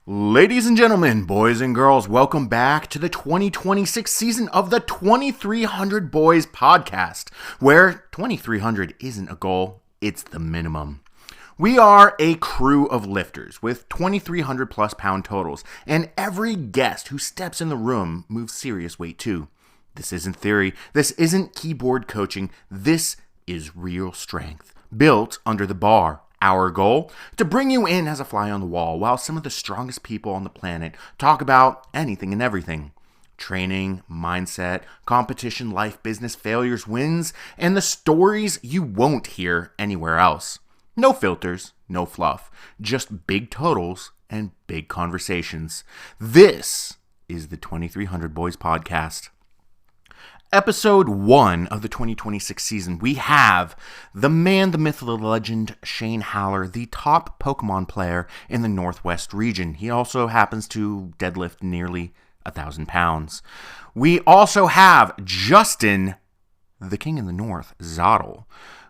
Ladies and gentlemen, boys and girls, welcome back to the 2026 season of the 2300 Boys podcast, where 2300 isn't a goal, it's the minimum. We are a crew of lifters with 2,300 plus pound totals, and every guest who steps in the room moves serious weight too. This isn't theory, this isn't keyboard coaching, this is real strength, built under the bar. Our goal? To bring you in as a fly on the wall while some of the strongest people on the planet talk about anything and everything. Training, mindset, competition, life, business, failures, wins, and the stories you won't hear anywhere else. No filters, no fluff, just big totals and big conversations. This is the 2300 Boys podcast. Episode 1 of the 2026 season, we have the man, the myth, the legend, Shane Haller, the top Pokemon player in the Northwest region. He also happens to deadlift nearly 1,000 pounds. We also have Justin, the king in the north, Zottel,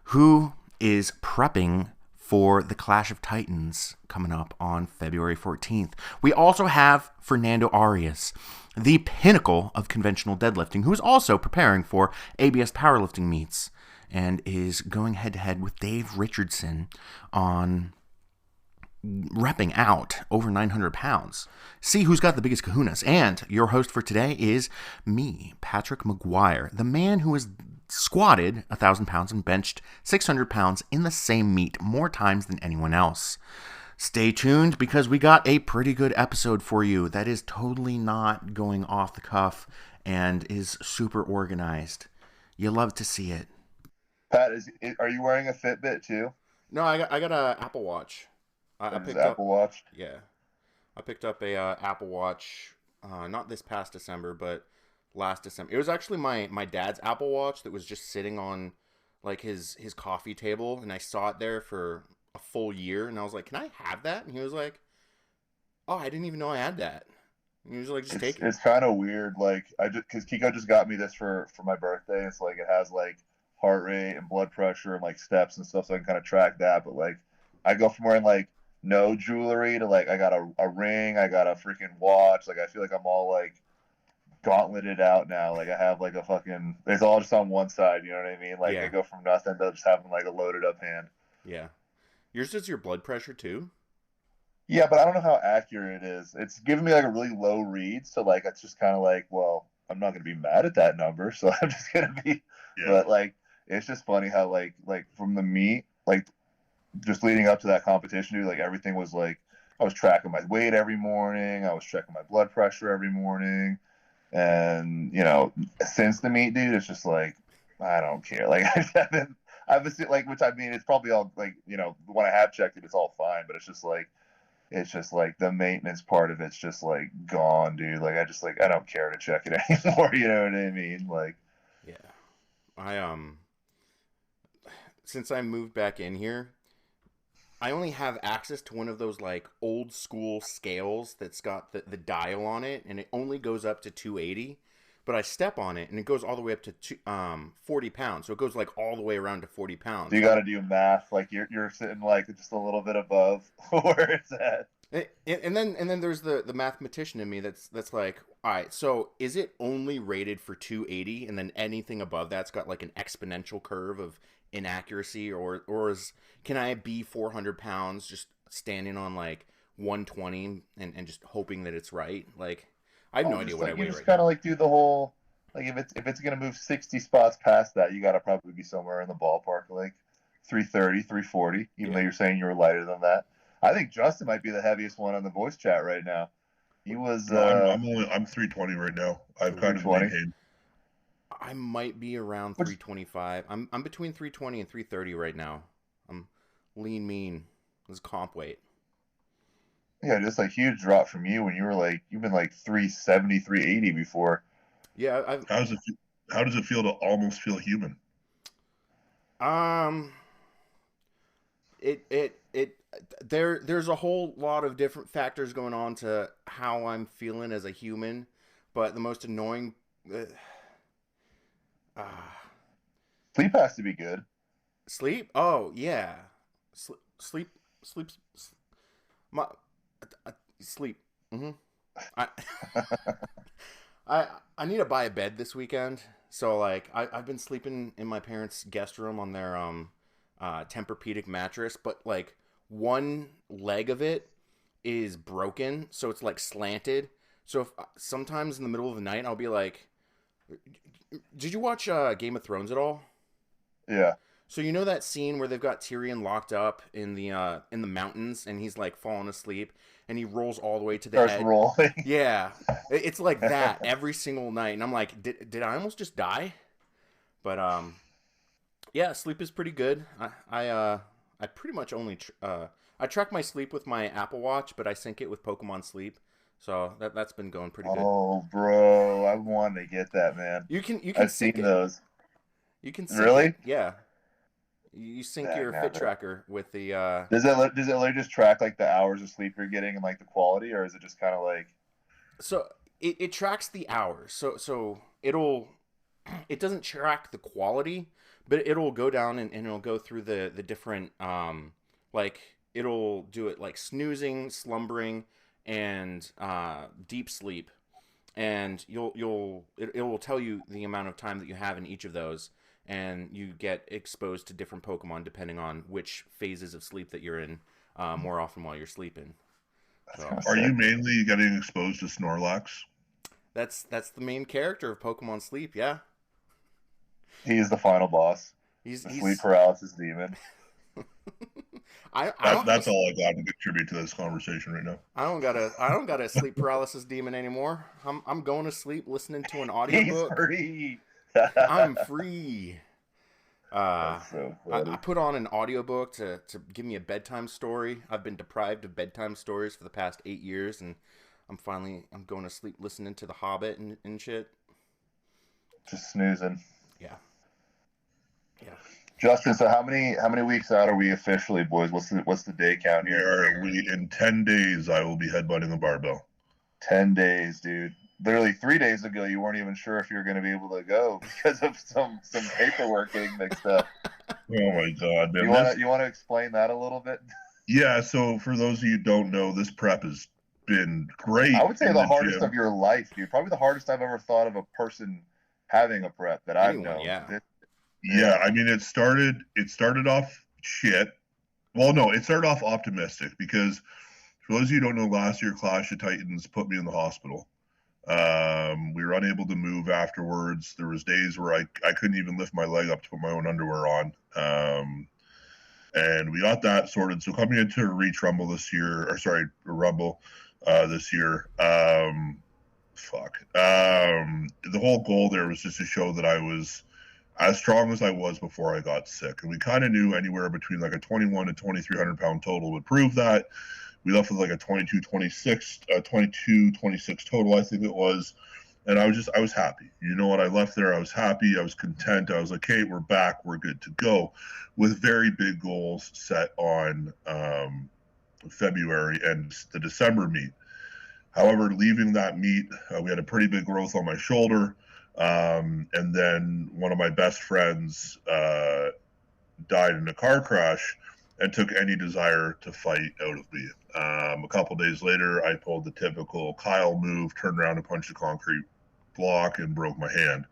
who is prepping for the Clash of Titans coming up on February 14th. We also have Fernando ARIAS, the pinnacle of conventional deadlifting, who is also preparing for ABS powerlifting meets and is going head-to-head with Dave Richardson on repping out over 900 pounds. See who's got the biggest kahunas. And your host for today is me, Patrick Maguire, the man who has squatted 1,000 pounds and benched 600 pounds in the same meet more times than anyone else. Stay tuned because we got a pretty good episode for you that is totally not going off the cuff and is super organized. You love to see it. Pat, are you wearing a Fitbit too? No, I got a Apple Watch. I picked Apple up. Watch. Yeah, I picked up a Apple Watch. Not this past December, but last December. It was actually my dad's Apple Watch that was just sitting on like his coffee table, and I saw it there for a full year, and I was like, "Can I have that?" And he was like, "Oh, I didn't even know I had that." And he was like, "Just take it." It's kind of weird. Like because Kiko just got me this for my birthday. It's like it has like heart rate and blood pressure and like steps and stuff, so I can kind of track that. But like I go from wearing like no jewelry to like I got a ring, I got a freaking watch. Like I feel like I'm all like gauntleted out now. Like I have like a fucking it's all just on one side. You know what I mean? Like I Yeah, go from nothing to just having like a loaded up hand. yeah. Yours does your blood pressure too? Yeah, but I don't know how accurate it is. It's giving me like a really low read, so like it's just kind of like, well, I'm not gonna be mad at that number, so I'm just gonna be. Yeah. But like, it's just funny how like from the meet, like just leading up to that competition, dude, like everything was like I was tracking my weight every morning, I was checking my blood pressure every morning, and since the meet, dude, it's just like I don't care. Like I've been like, which I mean, it's probably all like when I have checked it, it's all fine, but it's just like the maintenance part of it's just like gone, dude. Like I don't care to check it anymore. You know what I mean? Like, Yeah. I since I moved back in here, I only have access to one of those like old school scales that's got the dial on it, and it only goes up to 280. But I step on it and it goes all the way up to 40 pounds. So it goes like all the way around to 40 pounds. you got to do math. Like you're sitting like just a little bit above where it's at. And then there's the mathematician in me that's like, all right, so is it only rated for 280, and then anything above that's got like an exponential curve of inaccuracy, or can I be 400 pounds just standing on like 120 and just hoping that it's right? Like, I have no idea what I You weigh just right kind now. of like do the whole like if it's gonna move 60 spots past that, you got to probably be somewhere in the ballpark, like 330, 340. Even though Yeah. you're saying you were lighter than that, I think Justin might be the heaviest one on the voice chat right now. He was No, I'm 320 right now. I've kind of 320. maintained. I might be around Which 325. I'm between 320 and 330 right now. I'm lean mean. This is comp weight. Yeah, just a huge drop from you when you've been like 370, 380 before. Yeah, I've How does it feel to almost feel human? um it there's a whole lot of different factors going on to how I'm feeling as a human, but the most annoying uh, uh, Sleep has to be good. sleep. Oh yeah, sleep. My Sleep. I I need to buy a bed this weekend. So like I've been sleeping in my parents' guest room on their Tempur-Pedic mattress, but like one leg of it is broken, so it's like slanted. So if sometimes in the middle of the night I'll be like, did you watch Game of Thrones at all? Yeah. So you know that scene where they've got Tyrion locked up in the mountains, and he's like falling asleep, and he rolls all the way to the Starts edge. rolling. Yeah, it's like that every single night, and I'm like, did I almost just die? But yeah, sleep is pretty good. I pretty much only I track my sleep with my Apple Watch, but I sync it with Pokemon Sleep, so that's been going pretty good. Oh, bro, I want to get that, man. You can I've sync seen it. those. You can sync Really? it. Yeah. You sync your fit tracker with the. Does it literally just track like the hours of sleep you're getting and like the quality, or is it just kind of like? So it tracks the hours. So it doesn't track the quality, but it'll go down and it'll go through the different like it'll do it like snoozing, slumbering, and deep sleep, and it will tell you the amount of time that you have in each of those. And you get exposed to different Pokemon depending on which phases of sleep that you're in more often while you're sleeping. So, Are you mainly getting exposed to Snorlax? that's the main character of Pokemon Sleep, yeah. He is the final boss. He's Sleep paralysis demon. That's all I got to contribute to this conversation right now. I don't got a sleep paralysis demon anymore. I'm going to sleep listening to an He's audiobook. free. I'm free. That's so funny. I put on an audiobook to give me a bedtime story. I've been deprived of bedtime stories for the past 8 years, and I'm going to sleep listening to The Hobbit and shit. Just snoozing. Yeah. Justin, so how many weeks out are we officially, boys? What's the day count here? In 10 days, I will be headbutting a barbell. 10 days, dude. Literally 3 days ago, you weren't even sure if you were going to be able to go because of some paperwork getting mixed up. Oh my god, man! You want to explain that a little bit? Yeah. So for those of you who don't know, this prep has been great. I would say the hardest of your life, dude. Probably the hardest I've ever thought of a person having a prep that I've known. Yeah. Yeah, I mean, it started off shit. Well, no, it started off optimistic because for those of you who don't know, last year Clash of Titans put me in the hospital. We were unable to move afterwards. There was days where I couldn't even lift my leg up to put my own underwear on. And we got that sorted. So coming into a Reach Rumble this year, this year, the whole goal there was just to show that I was as strong as I was before I got sick. And we kind of knew anywhere between like a 21 to 2,300 pound total would prove that. We left with like a 22, 26 total, I think it was. And I was happy. You know what? I left there. I was happy. I was content. I was like, hey, we're back. We're good to go, with very big goals set on February and the December meet. However, leaving that meet, we had a pretty big growth on my shoulder. And then one of my best friends died in a car crash and took any desire to fight out of me. A couple days later, I pulled the typical Kyle move, turned around and punched a concrete block and broke my hand.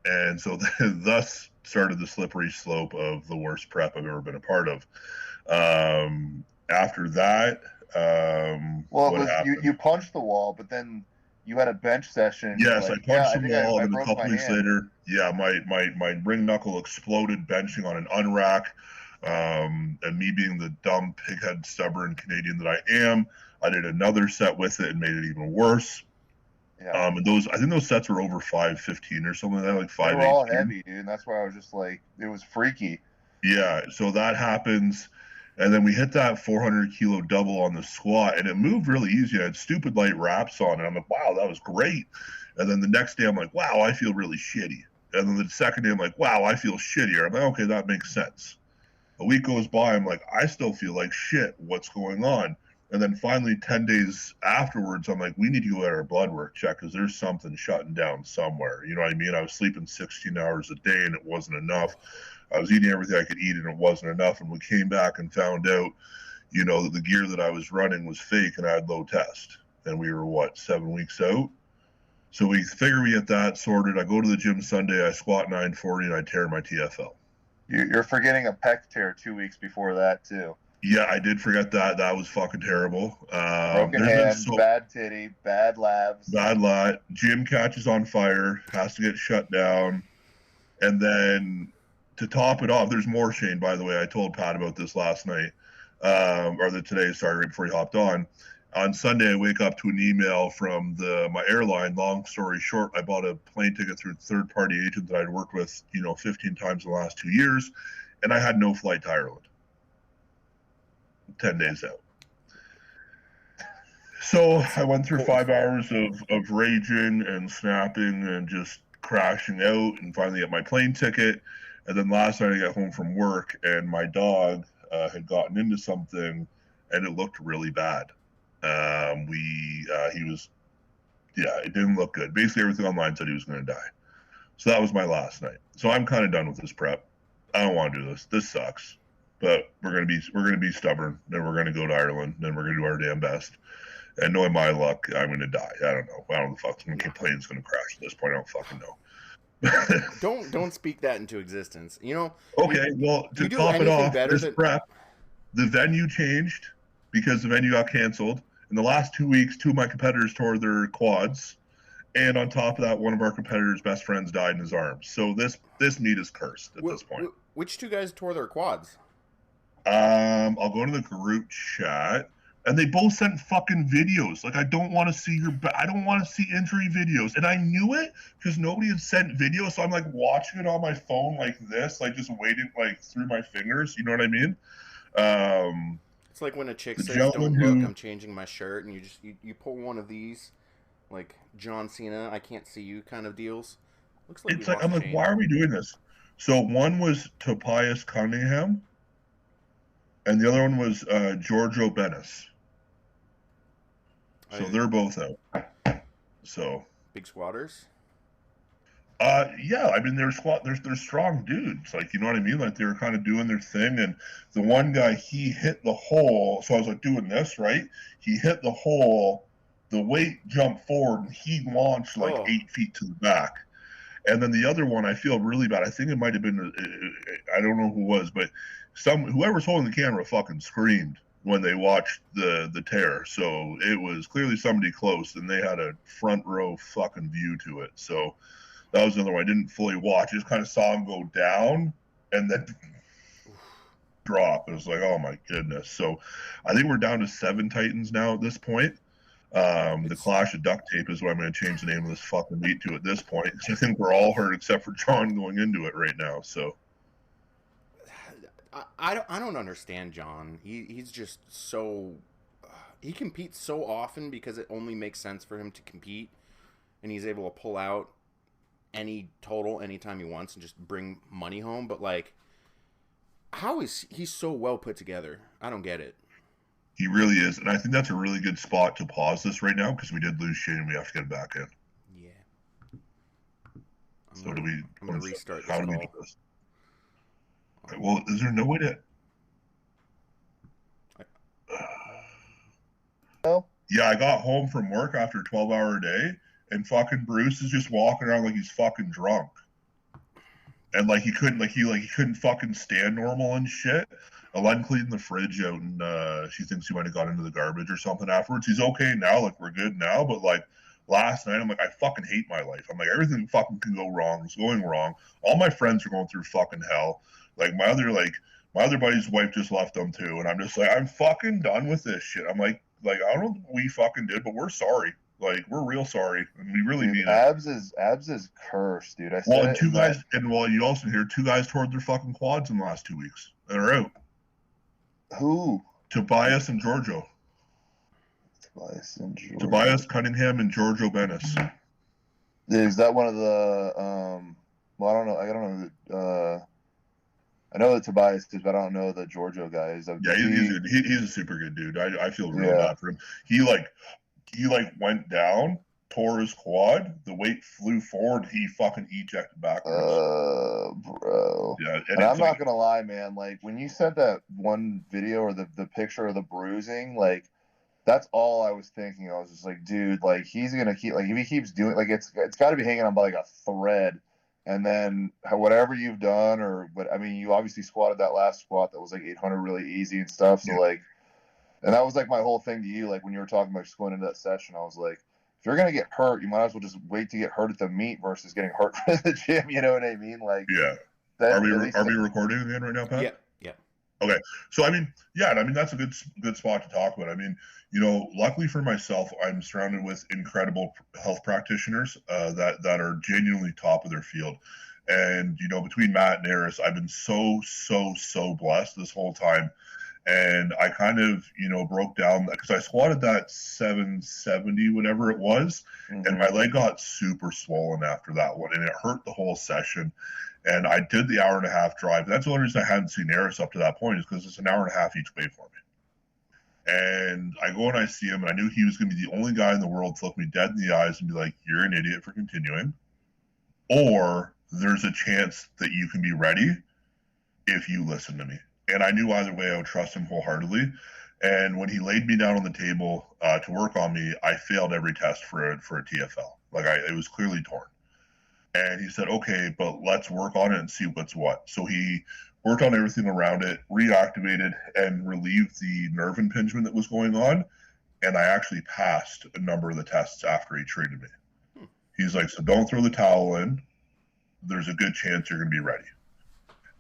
And so thus started the slippery slope of the worst prep I've ever been a part of. After that, you punched the wall, but then you had a bench session. Yes, I punched the wall, and a couple weeks later, my ring knuckle exploded benching on an unrack. And me being the dumb, pighead, stubborn Canadian that I am, I did another set with it and made it even worse. Yeah. And I think those sets were over 5:15 or something like that, like 5:18. They were all heavy, dude, and that's why I was just like, it was freaky. Yeah, so that happens, and then we hit that 400 kilo double on the squat, and it moved really easy. I had stupid light wraps on, and I'm like, wow, that was great. And then the next day, I'm like, wow, I feel really shitty. And then the second day, I'm like, wow, I feel shittier. I'm like, okay, that makes sense. A week goes by, I'm like, I still feel like shit. What's going on? And then finally, 10 days afterwards, I'm like, we need to go get our blood work checked because there's something shutting down somewhere. You know what I mean? I was sleeping 16 hours a day and it wasn't enough. I was eating everything I could eat and it wasn't enough. And we came back and found out, you know, that the gear that I was running was fake and I had low test. And we were, what, 7 weeks out? So we figure we get that sorted. I go to the gym Sunday, I squat 940, and I tear my TFL. You're forgetting a pec tear 2 weeks before that, too. Yeah, I did forget that. That was fucking terrible. Broken hand, bad titty, bad labs. Bad lat. Gym catches on fire, has to get shut down. And then to top it off, there's more, Shane, by the way. I told Pat about this last night, today, sorry, right before he hopped on. On Sunday, I wake up to an email from my airline. Long story short, I bought a plane ticket through a third-party agent that I'd worked with, 15 times in the last 2 years, and I had no flight to Ireland. 10 days out. So I went through 5 hours of raging and snapping and just crashing out, and finally got my plane ticket. And then last night I got home from work, and my dog had gotten into something, and it looked really bad. It didn't look good. Basically everything online said he was going to die. So that was my last night. So I'm kind of done with this prep. I don't want to do this. This sucks. But we're gonna be stubborn. Then we're gonna go to Ireland. Then we're gonna do our damn best. And knowing my luck, I'm gonna die. I don't know. I don't know the fuck. The plane's gonna crash at this point. I don't fucking know. Don't speak that into existence. Okay. Well, to top it off, this prep, the venue changed because the venue got canceled. In the last 2 weeks, 2 of my competitors tore their quads, and on top of that, one of our competitors' best friends died in his arms. So this meet is cursed at this point. Which 2 guys tore their quads? I'll go to the group chat, and they both sent fucking videos. Like, I don't want to see I don't want to see injury videos, and I knew it because nobody had sent videos. So I'm like watching it on my phone like this, like just waiting like through my fingers. You know what I mean? It's like when a chick says, "Don't look, I'm changing my shirt," and you pull one of these, like John Cena, "I can't see you" kind of deals. Looks like it's like I'm like, why are we doing this? So one was Tobias Cunningham. And the other one was Giorgio Bennis. So they're both out. So big squatters? Yeah, I mean they're strong dudes. Like, you know what I mean? Like, they were kind of doing their thing, and the one guy, he hit the hole. So I was like doing this, right? He hit the hole, the weight jumped forward, and he launched like 8 feet to the back. And then the other one, I feel really bad. I think it might have been, I don't know who it was, but whoever's holding the camera fucking screamed when they watched the tear. So it was clearly somebody close, and they had a front row fucking view to it. So that was another one I didn't fully watch. I just kind of saw him go down and then drop. It was like, oh my goodness. So I think we're down to 7 Titans now at this point. The Clash of Duct Tape is what I'm going to change the name of this fucking meet to at this point. I think we're all hurt except for John going into it right now. So I don't understand John. He's just so he competes so often because it only makes sense for him to compete, and he's able to pull out any total anytime he wants and just bring money home. But like, how is he so well put together? I don't get it. He really is, and I think that's a really good spot to pause this right now because we did lose Shane and we have to get it back in. Yeah. I'm going to restart how do we do this? Well, is there no way to... Yeah, I got home from work after a 12-hour day, and fucking Bruce is just walking around like he's fucking drunk. And like he couldn't fucking stand normal and shit. Alen cleaned the fridge out, and she thinks he might have got into the garbage or something afterwards. He's okay now, like we're good now, but like last night I'm like, I fucking hate my life. I'm like, everything fucking can go wrong. It's going wrong. All my friends are going through fucking hell. Like my other buddy's wife just left them too, and I'm just like, I'm fucking done with this shit. I'm like I don't know what we fucking did, but we're sorry. Like, we're real sorry, and we really mean it. Abs is cursed, dude. You also hear 2 guys tore their fucking quads in the last 2 weeks. They're out. Who? Tobias and Giorgio. Tobias Cunningham and Giorgio Bennis. Is that one of the well, I don't know. I know the Tobias is, but I don't know the Giorgio guy. He's a super good dude. I feel real bad for him. He went down, tore his quad, the weight flew forward, he fucking ejected backwards. Bro. Yeah, and I'm not gonna lie, man. Like when you sent that one video or the picture of the bruising, like that's all I was thinking. I was just like, dude, like he's gonna keep, like if he keeps doing, like it's got to be hanging on by like a thread. And then whatever you've done, or what, I mean, you obviously squatted that last squat that was like 800 really easy and stuff. So like, and that was like my whole thing to you. Like when you were talking about just going into that session, I was like, if you're gonna get hurt, you might as well just wait to get hurt at the meet versus getting hurt in the gym. You know what I mean? Like, yeah. Are we recording again right now, Pat? Yeah. Yeah. Okay. So I mean, yeah, I mean that's a good spot to talk about. I mean, you know, luckily for myself, I'm surrounded with incredible health practitioners that are genuinely top of their field. And, you know, between Matt and ARIAS, I've been so blessed this whole time. And I kind of, you know, broke down because I squatted that 770, whatever it was. Mm-hmm. And my leg got super swollen after that one. And it hurt the whole session. And I did the 1.5 hour drive. That's the only reason I hadn't seen ARIAS up to that point, is because it's an 1.5 hour each way for me. And I go and I see him, and I knew he was going to be the only guy in the world to look me dead in the eyes and be like, you're an idiot for continuing. Or there's a chance that you can be ready if you listen to me. And I knew either way I would trust him wholeheartedly. And when he laid me down on the table to work on me, I failed every test for a TFL. Like it was clearly torn. And he said, okay, but let's work on it and see what's what. So he worked on everything around it, reactivated and relieved the nerve impingement that was going on. And I actually passed a number of the tests after he treated me. He's like, so don't throw the towel in. There's a good chance you're going to be ready.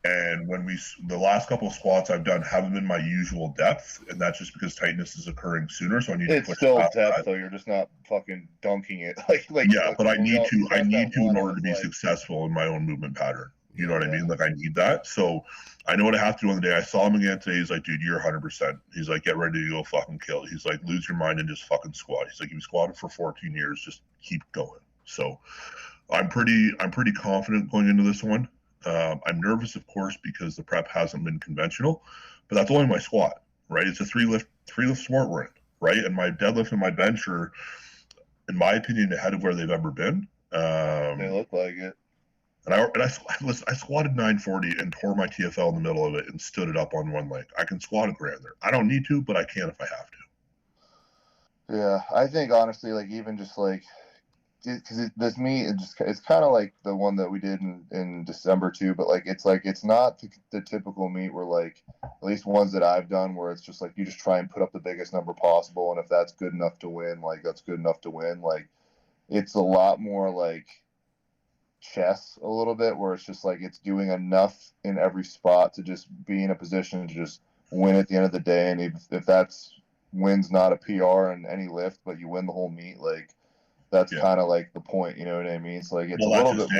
And when the last couple of squats I've done haven't been my usual depth, and that's just because tightness is occurring sooner. So I need to push. It's still depth, though. You're just not fucking dunking it. Yeah, but I need to in order to be successful in my own movement pattern. You know what I mean? Like I need that. So I know what I have to do on the day. I saw him again today. He's like, dude, you're 100%. He's like, get ready to go fucking kill. He's like, lose your mind and just fucking squat. He's like, you've squatted for 14 years. Just keep going. So I'm pretty confident going into this one. I'm nervous, of course, because the prep hasn't been conventional, but that's only my squat, right? It's a three lift squat we're in, right? And my deadlift and my bench are, in my opinion, ahead of where they've ever been. They look like it. And I squatted 940 and tore my TFL in the middle of it and stood it up on one leg. I can squat a grand there. I don't need to, but I can if I have to. Yeah, I think honestly, like even just like, because this meet, it's kind of like the one that we did in December too, but like it's not the typical meet where like, at least ones that I've done, where it's just like you just try and put up the biggest number possible, and if that's good enough to win, like that's good enough to win. Like it's a lot more like chess a little bit, where it's just like it's doing enough in every spot to just be in a position to just win at the end of the day. And if that's wins not a PR in any lift, but you win the whole meet, like that's kind of like the point, you know what I mean? It's like it's a little bit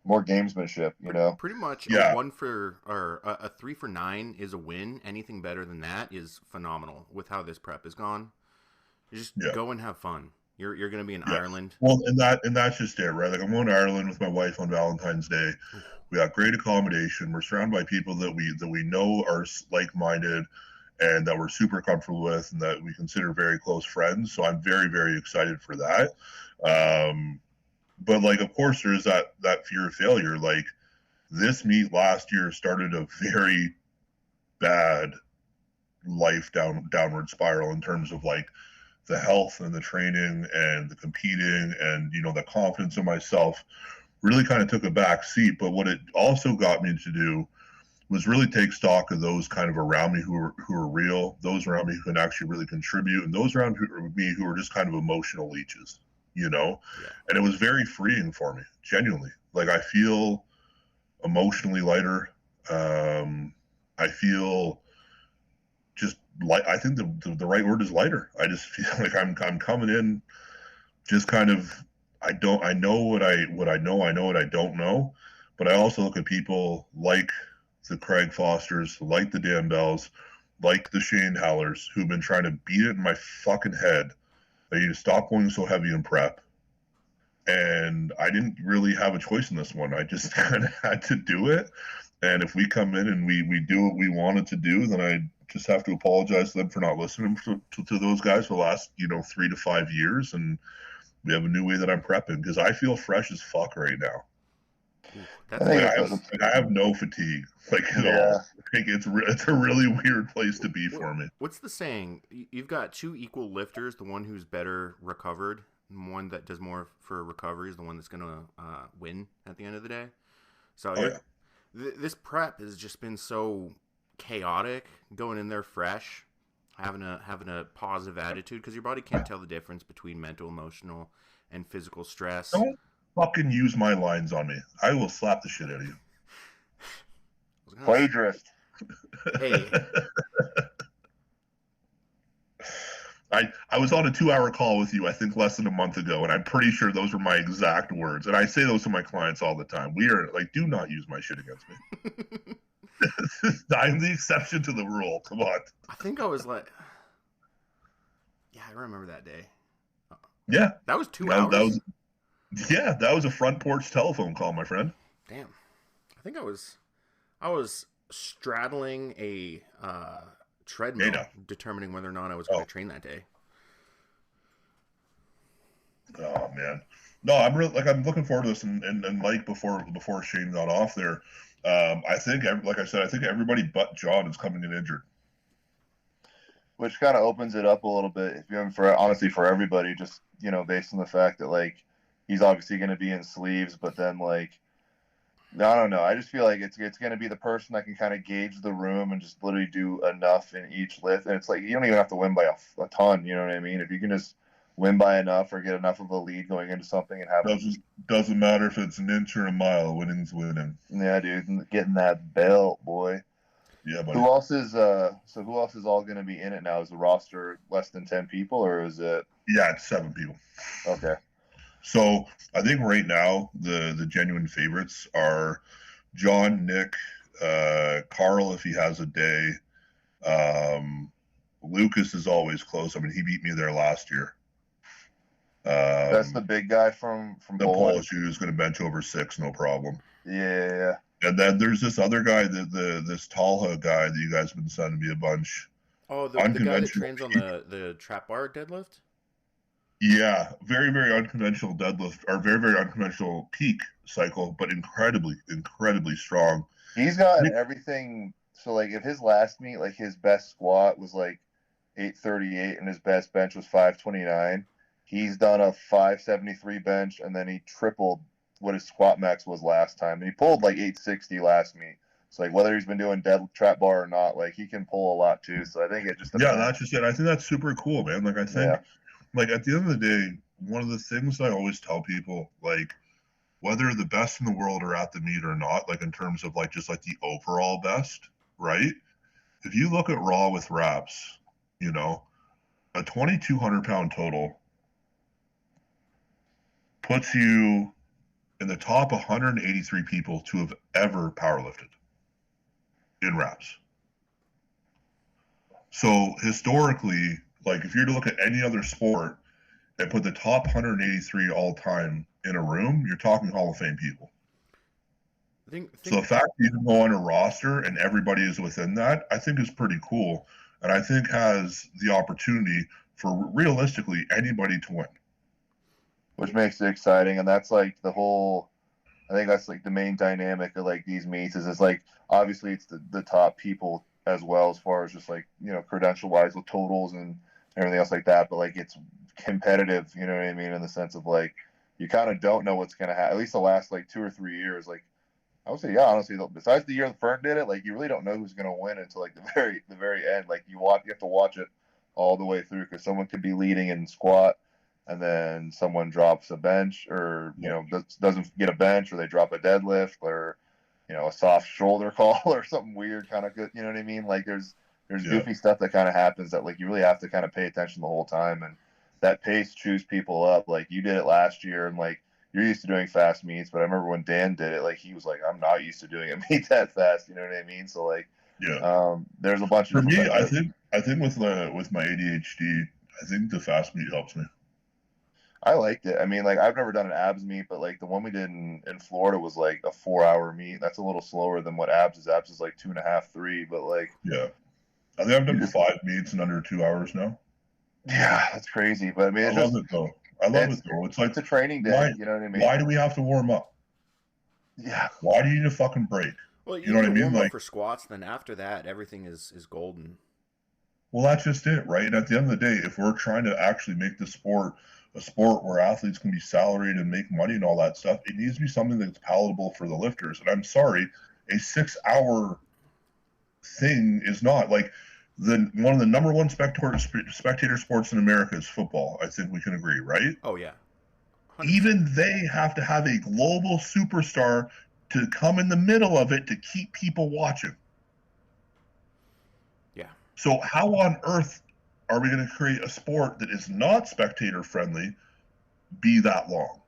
more gamesmanship, you know. Pretty much a 3 for 9 is a win. Anything better than that is phenomenal with how this prep is gone. You just go and have fun. You're going to be in Ireland. Well, and that's just it, right? Like I'm going to Ireland with my wife on Valentine's Day. We got great accommodation. We're surrounded by people that we know are like-minded and that we're super comfortable with and that we consider very close friends. So I'm very, very excited for that. But like, of course, there's that fear of failure. Like this meet last year started a very bad life downward spiral in terms of like the health and the training and the competing and, you know, the confidence in myself really kind of took a back seat. But what it also got me to do was really take stock of those kind of around me who are real, those around me who can actually really contribute, and those around me who are just kind of emotional leeches, you know? Yeah. And it was very freeing for me, genuinely. Like I feel emotionally lighter. I feel just like, I think the right word is lighter. I just feel like I'm coming in just kind of, I know what I know what I don't know, but I also look at people like the Craig Fosters, like the Dan Bells, like the Shane Hallers, who've been trying to beat it in my fucking head that you need to stop going so heavy in prep. And I didn't really have a choice in this one. I just kind of had to do it. And if we come in and we do what we wanted to do, then I just have to apologize to them for not listening to those guys for the last, 3 to 5 years. And We have a new way that I'm prepping because I feel fresh as fuck right now. That's I have no fatigue, like at all. Like it's a really weird place to be for me. What's the saying? You've got two equal lifters. The one who's better recovered, and one that does more for recovery is the one that's going to win at the end of the day. So this prep has just been so chaotic. Going in there fresh, having a positive attitude because your body can't tell the difference between mental, emotional, and physical stress. Don't fucking use my lines on me. I will slap the shit out of you. Plagiarist. Hey. I was on a 2-hour call with you, I think less than a month ago, and I'm pretty sure those were my exact words. And I say those to my clients all the time. We are like, do not use my shit against me. I'm the exception to the rule. Come on. I think I was like, yeah, I remember that day. Yeah. That was 2 hours. That was a front porch telephone call, my friend. Damn. I think I was straddling a treadmill, determining whether or not I was going to train that day. Oh man, no, I'm looking forward to this, and like before Shane got off there, I think everybody but John is coming in injured, which kind of opens it up a little bit. If you haven't, for everybody, just based on the fact that like he's obviously going to be in sleeves, but then like. I don't know. I just feel like it's going to be the person that can kind of gauge the room and just literally do enough in each lift. And it's like you don't even have to win by a ton. You know what I mean? If you can just win by enough or get enough of a lead going into something and have doesn't matter if it's an inch or a mile. Winning's winning. Yeah, dude, getting that belt, boy. Yeah, buddy. Who else is all going to be in it now? Is the roster less than 10 people or is it? Yeah, it's 7 people. Okay. So I think right now the genuine favorites are John, Nick, Carl if he has a day. Lucas is always close. I mean, he beat me there last year. That's the big guy from the Polish dude who's going to bench over 6, no problem. Yeah. And then there's this other guy, this Talha guy that you guys have been sending me a bunch. Oh, the guy that trains on the trap bar deadlift? Yeah, very, very unconventional deadlift, or very, very unconventional peak cycle, but incredibly, incredibly strong. He's got everything. So, like, if his last meet, like, his best squat was, like, 838 and his best bench was 529, he's done a 573 bench, and then he tripled what his squat max was last time. And he pulled, like, 860 last meet. So, like, whether he's been doing dead trap bar or not, like, he can pull a lot, too. So, I think it just depends. Yeah, that's just it. I think that's super cool, man. Like, I think... Yeah. Like, at the end of the day, one of the things I always tell people, like, whether the best in the world are at the meet or not, like, in terms of, like, just, like, the overall best, right? If you look at raw with reps, a 2,200-pound total puts you in the top 183 people to have ever powerlifted in reps. So, historically... Like, if you're to look at any other sport and put the top 183 all time in a room, you're talking Hall of Fame people. So the fact that you can go on a roster and everybody is within that, I think is pretty cool. And I think has the opportunity for realistically anybody to win. Which makes it exciting. And that's like I think that's like the main dynamic of like these meets is like, obviously it's the top people as well as far as just like, credential wise with totals and everything else like that, but like it's competitive, you know what I mean, in the sense of like you kind of don't know what's gonna happen. At least the last like 2 or 3 years, like I would say, yeah, honestly, besides the year that Fern did it, like you really don't know who's gonna win until like the very end. Like you have to watch it all the way through because someone could be leading in squat and then someone drops a bench or doesn't get a bench or they drop a deadlift or a soft shoulder call or something weird kind of good. You know what I mean? Like there's goofy stuff that kind of happens that like you really have to kind of pay attention the whole time, and that pace chews people up. Like you did it last year, and like you're used to doing fast meets, but I remember when Dan did it, like he was like, I'm not used to doing a meet that fast. You know what I mean? So like, there's a bunch of. For me, I think with my ADHD, I think the fast meet helps me. I liked it. I mean, like I've never done an abs meet, but like the one we did in Florida was like a 4-hour meet. That's a little slower than what abs is. Abs is like 2.5, 3, but like I think I've done 5 meets in under 2 hours now. Yeah, that's crazy. But I mean, I love it though. I love it though. It's like it's a training day. Why, you know what I mean? Why do we have to warm up? Yeah. Why do you need a fucking break? Well, you know what I mean? Warm Like up for squats, then after that, everything is golden. Well, that's just it, right? And at the end of the day, if we're trying to actually make the sport a sport where athletes can be salaried and make money and all that stuff, it needs to be something that's palatable for the lifters. And I'm sorry, a 6-hour thing is not like one of the number one spectator sports in America is football. I think we can agree, right? Oh yeah. 100%. Even they have to have a global superstar to come in the middle of it to keep people watching. Yeah. So how on earth are we going to create a sport that is not spectator friendly be that long?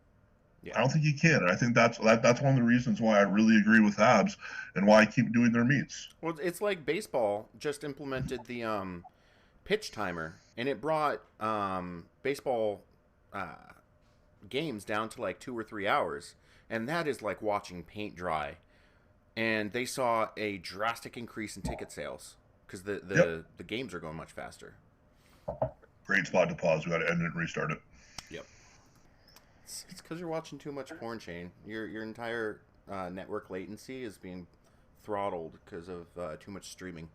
Yeah. I don't think you can. And I think that's one of the reasons why I really agree with Habs and why I keep doing their meets. Well, it's like baseball just implemented the pitch timer, and it brought baseball games down to like 2 or 3 hours, and that is like watching paint dry. And they saw a drastic increase in ticket sales because the games are going much faster. Great spot to pause. We got to end it and restart it. Yep. It's because you're watching too much porn, Shane. Your entire network latency is being throttled because of too much streaming.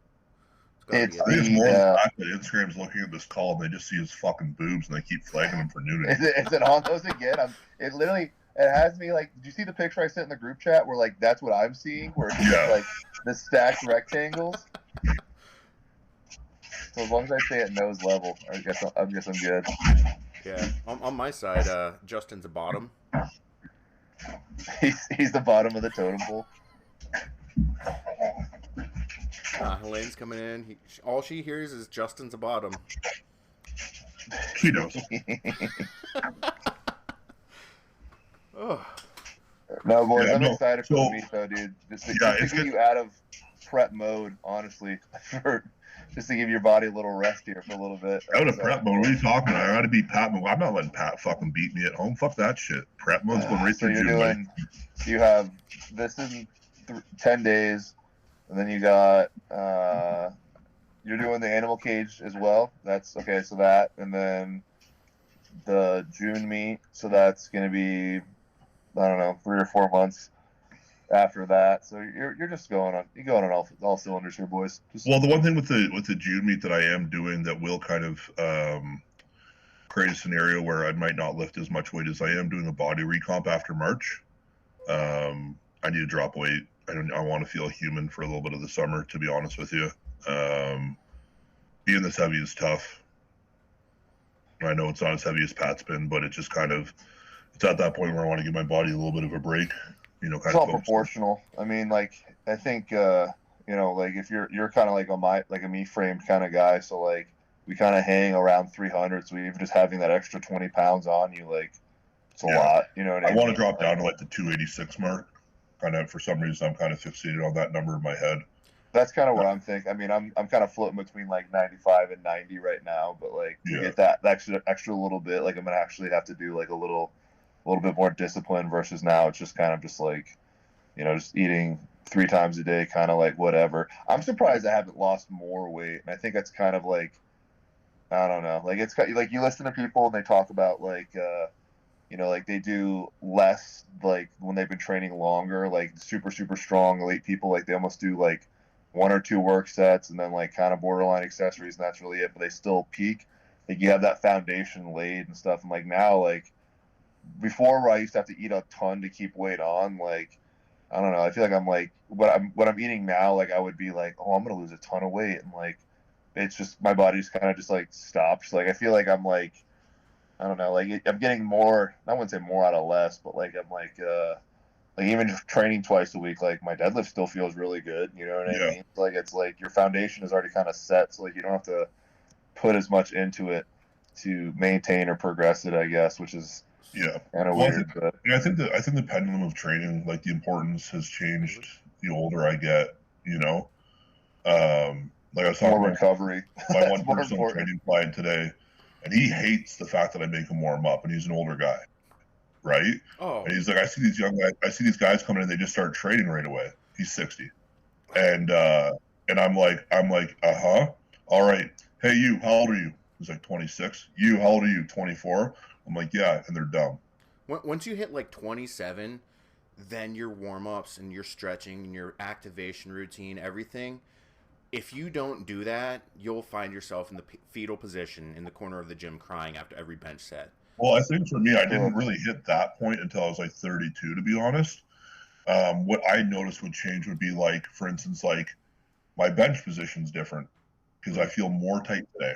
It's more the fact that Instagram's looking at this call and they just see his fucking boobs and they keep flagging him for nudity. Is it on those again? It has me like. Did you see the picture I sent in the group chat where like that's what I'm seeing? Where it's just, like the stacked rectangles. So as long as I stay at nose level, I guess I'm good. Yeah, on my side, Justin's a bottom. He's the bottom of the totem pole. Helene's coming in. All she hears is Justin's a bottom. She knows. Oh. No, boys, I'm excited for the meet, though, dude. Just to get you out of prep mode, honestly, just to give your body a little rest here for a little bit. Out of prep mode? What are you talking about? I got to beat Pat mode. I'm not letting Pat fucking beat me at home. Fuck that shit. Prep mode's going right through June. You have this in 10 days, and then you got you're doing the animal cage as well. That's okay. So that, and then the June meet. So that's going to be, I don't know, 3 or 4 months after that. So you're just going on all cylinders here, boys. Well, the one thing with the June meet that I am doing that will kind of create a scenario where I might not lift as much weight as I am doing a body recomp after March. I need to drop weight. I want to feel human for a little bit of the summer, to be honest with you. Being this heavy is tough. I know it's not as heavy as Pat's been, but it's just kind of, it's at that point where I want to give my body a little bit of a break. It's all proportional. I mean, like, I think, like if you're kind of like a me framed kind of guy. So like we kind of hang around 300. So even just having that extra 20 pounds on you, like it's a lot, you know what I mean? I want to drop down to like the 286 mark. Kind of, for some reason, I'm kind of fixated on that number in my head. That's kind of what I'm thinking. I mean, I'm kind of floating between like 95 and 90 right now, but like to get that extra little bit, like I'm gonna actually have to do like a little bit more discipline versus now it's just kind of just like, just eating 3 times a day, kind of like whatever. I'm surprised I haven't lost more weight, and I think that's kind of like, I don't know, like it's like you listen to people and they talk about like, like they do less like when they've been training longer, like super, super strong elite people, like they almost do like 1 or 2 work sets and then like kind of borderline accessories and that's really it, but they still peak. Like you have that foundation laid and stuff. And like now, like before where I used to have to eat a ton to keep weight on, like, I don't know, I feel like I'm like, what I'm eating now, like I would be like, oh, I'm going to lose a ton of weight. And like, it's just, my body's kind of just like stops. Like, I feel like I'm like, I don't know, like I'm getting more, I wouldn't say more out of less, but like I'm like even training twice a week, like my deadlift still feels really good. You know what I mean? Like it's like your foundation is already kind of set, so like you don't have to put as much into it to maintain or progress it, I guess, which is kind of weird. I think the pendulum of training, like the importance has changed the older I get. Like I was talking more recovery. My one personal training client today. And he hates the fact that I make him warm up, and he's an older guy, right? Oh. And he's like, I see these guys coming in, they just start training right away. He's 60, and I'm like, all right, hey you, how old are you? He's like, 26. You, how old are you? 24. I'm like, yeah, and they're dumb. Once you hit like 27, then your warm-ups and your stretching and your activation routine, everything, if you don't do that, you'll find yourself in the fetal position in the corner of the gym crying after every bench set. Well, I think for me, I didn't really hit that point until I was like 32, to be honest. What I noticed would change would be like, for instance, like my bench position's different because I feel more tight today,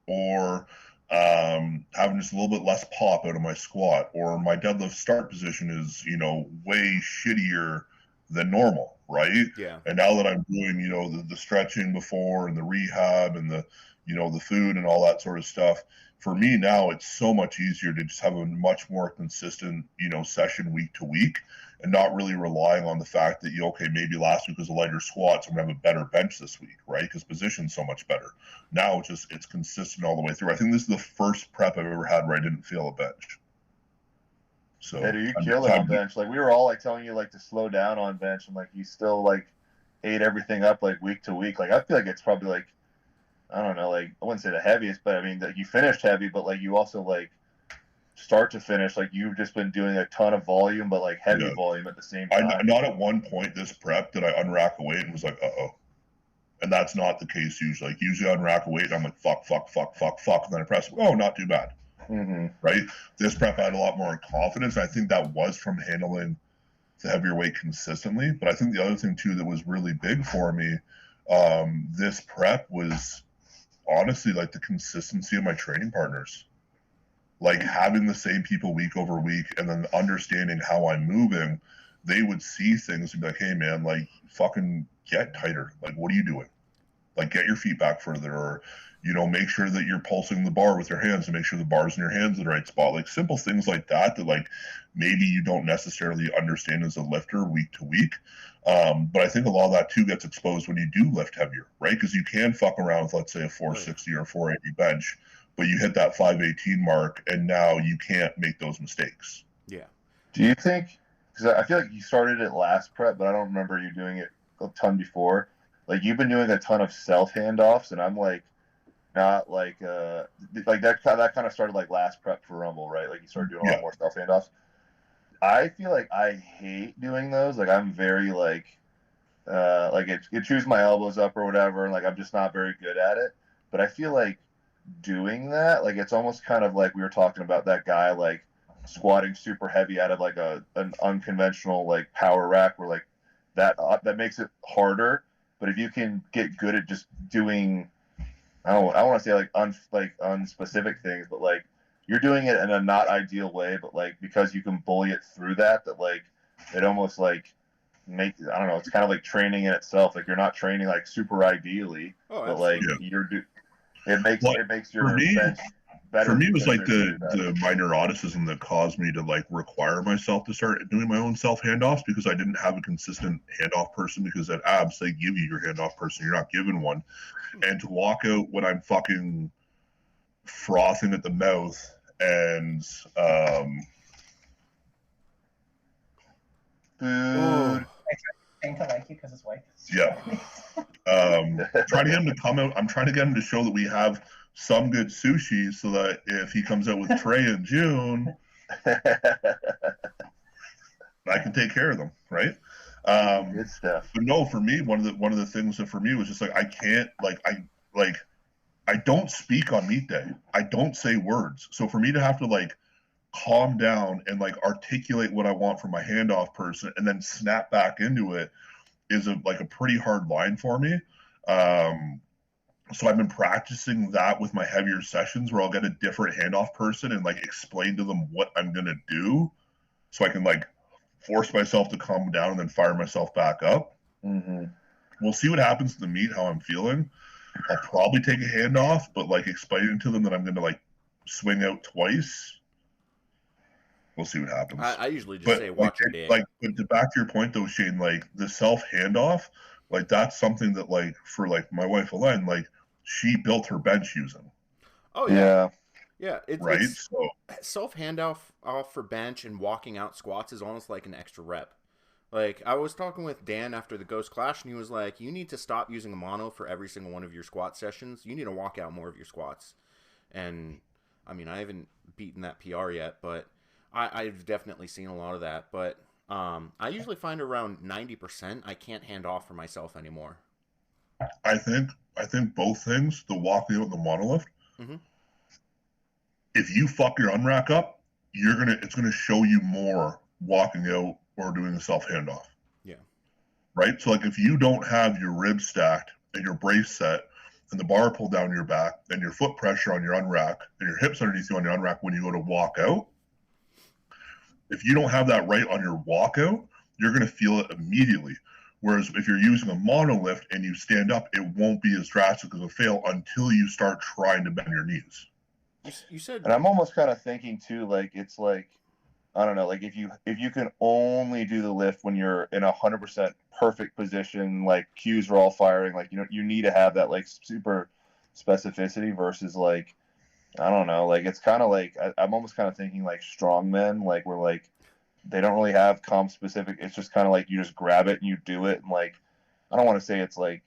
or having just a little bit less pop out of my squat, or my deadlift start position is, you know, way shittier than normal, right? Yeah. And now that I'm doing, you know, the stretching before and the rehab and the, you know, the food and all that sort of stuff, for me now it's so much easier to just have a much more consistent, you know, session week to week, and not really relying on the fact that, you know, okay, maybe last week was a lighter squat, so I'm gonna have a better bench this week, right? Because position's so much better. Now it's consistent all the way through. I think this is the first prep I've ever had where I didn't feel a bench. So hey, dude, you kill it on bench. Like, we were all like telling you like to slow down on bench, and like you still like ate everything up like week to week. Like, I feel like it's probably like, I don't know, like I wouldn't say the heaviest, but I mean that you finished heavy, but like you also like start to finish, like you've just been doing a ton of volume, but like heavy volume at the same time. Not at one point this prep did I unrack a weight and was like, uh-oh. And that's not the case usually. Like usually I unrack a weight and I'm like, fuck. And then I press, oh, not too bad. Right? This prep I had a lot more confidence. I think that was from handling the heavier weight consistently. But I think the other thing too that was really big for me, this prep was honestly like the consistency of my training partners. Like having the same people week over week and then understanding how I'm moving, they would see things and be like, hey man, like fucking get tighter. Like, what are you doing? Like, get your feet back further, or, you know, make sure that you're pulsing the bar with your hands and make sure the bar's in your hands in the right spot. Like simple things like that like maybe you don't necessarily understand as a lifter week to week. But I think a lot of that too gets exposed when you do lift heavier, right? Because you can fuck around with, let's say, a 460 or 480 bench, but you hit that 518 mark and now you can't make those mistakes. Yeah. Do you think, because I feel like you started it last prep, but I don't remember you doing it a ton before. Like, you've been doing a ton of self handoffs, and I'm like, not like that kind of started like last prep for Rumble, right? Like you started doing a lot more self handoffs. I feel like I hate doing those. Like, I'm very like it chews my elbows up or whatever, and like I'm just not very good at it. But I feel like doing that, like it's almost kind of like we were talking about that guy like squatting super heavy out of like an unconventional like power rack, where like that makes it harder. But if you can get good at just doing, I want to say like unspecific things, but like you're doing it in a not ideal way, but like because you can bully it through that like it almost like I don't know, it's kind of like training in itself. Like you're not training like super ideally, but like it makes your bench better. For me, it was like the my neuroticism that caused me to like require myself to start doing my own self handoffs, because I didn't have a consistent handoff person. Because at abs they give you your handoff person, you're not given one, and to walk out when I'm fucking frothing at the mouth and food. To like you because it's white. Yeah. Trying to get him to come out. I'm trying to get him to show that we have some good sushi, so that if he comes out with Trey in June, I can take care of them, right? Good stuff. But no, for me, one of the things that for me was just like I can't I don't speak on meet day. I don't say words. So for me to have to like calm down and like articulate what I want from my handoff person and then snap back into it is a pretty hard line for me. So I've been practicing that with my heavier sessions, where I'll get a different handoff person and like explain to them what I'm gonna do, so I can like force myself to calm down and then fire myself back up. We'll see what happens to the meet, how I'm feeling. I'll probably take a handoff, but like explaining to them that I'm gonna like swing out twice. We'll see what happens. I usually just say watch your day. Like, but back to your point though, Shane, like the self handoff, like that's something that like for like my wife Elaine, like she built her bench using. Oh yeah. It's right. So self handoff off for bench and walking out squats is almost like an extra rep. Like I was talking with Dan after the Ghost Clash, and he was like, "You need to stop using a mono for every single one of your squat sessions. You need to walk out more of your squats." And I mean, I haven't beaten that PR yet, but I've definitely seen a lot of that. But I usually find around 90% I can't hand off for myself anymore. I think both things, the walking out and the monolift. Mm-hmm. If you fuck your unrack up, it's gonna show you more walking out or doing a self handoff. Yeah. Right. So like if you don't have your ribs stacked and your brace set and the bar pulled down your back and your foot pressure on your unrack and your hips underneath you on your unrack when you go to walk out, if you don't have that right on your walkout, you're going to feel it immediately. Whereas if you're using a monolift and you stand up, it won't be as drastic as a fail until you start trying to bend your knees. You said, and I'm almost kind of thinking too, like it's like, I don't know, like if you can only do the lift when you're in 100% perfect position, like cues are all firing, like you need to have that like super specificity versus like, I don't know, like it's kind of like I'm almost kind of thinking like strongmen, like where like they don't really have comp specific. It's just kind of like you just grab it and you do it, and like I don't want to say it's like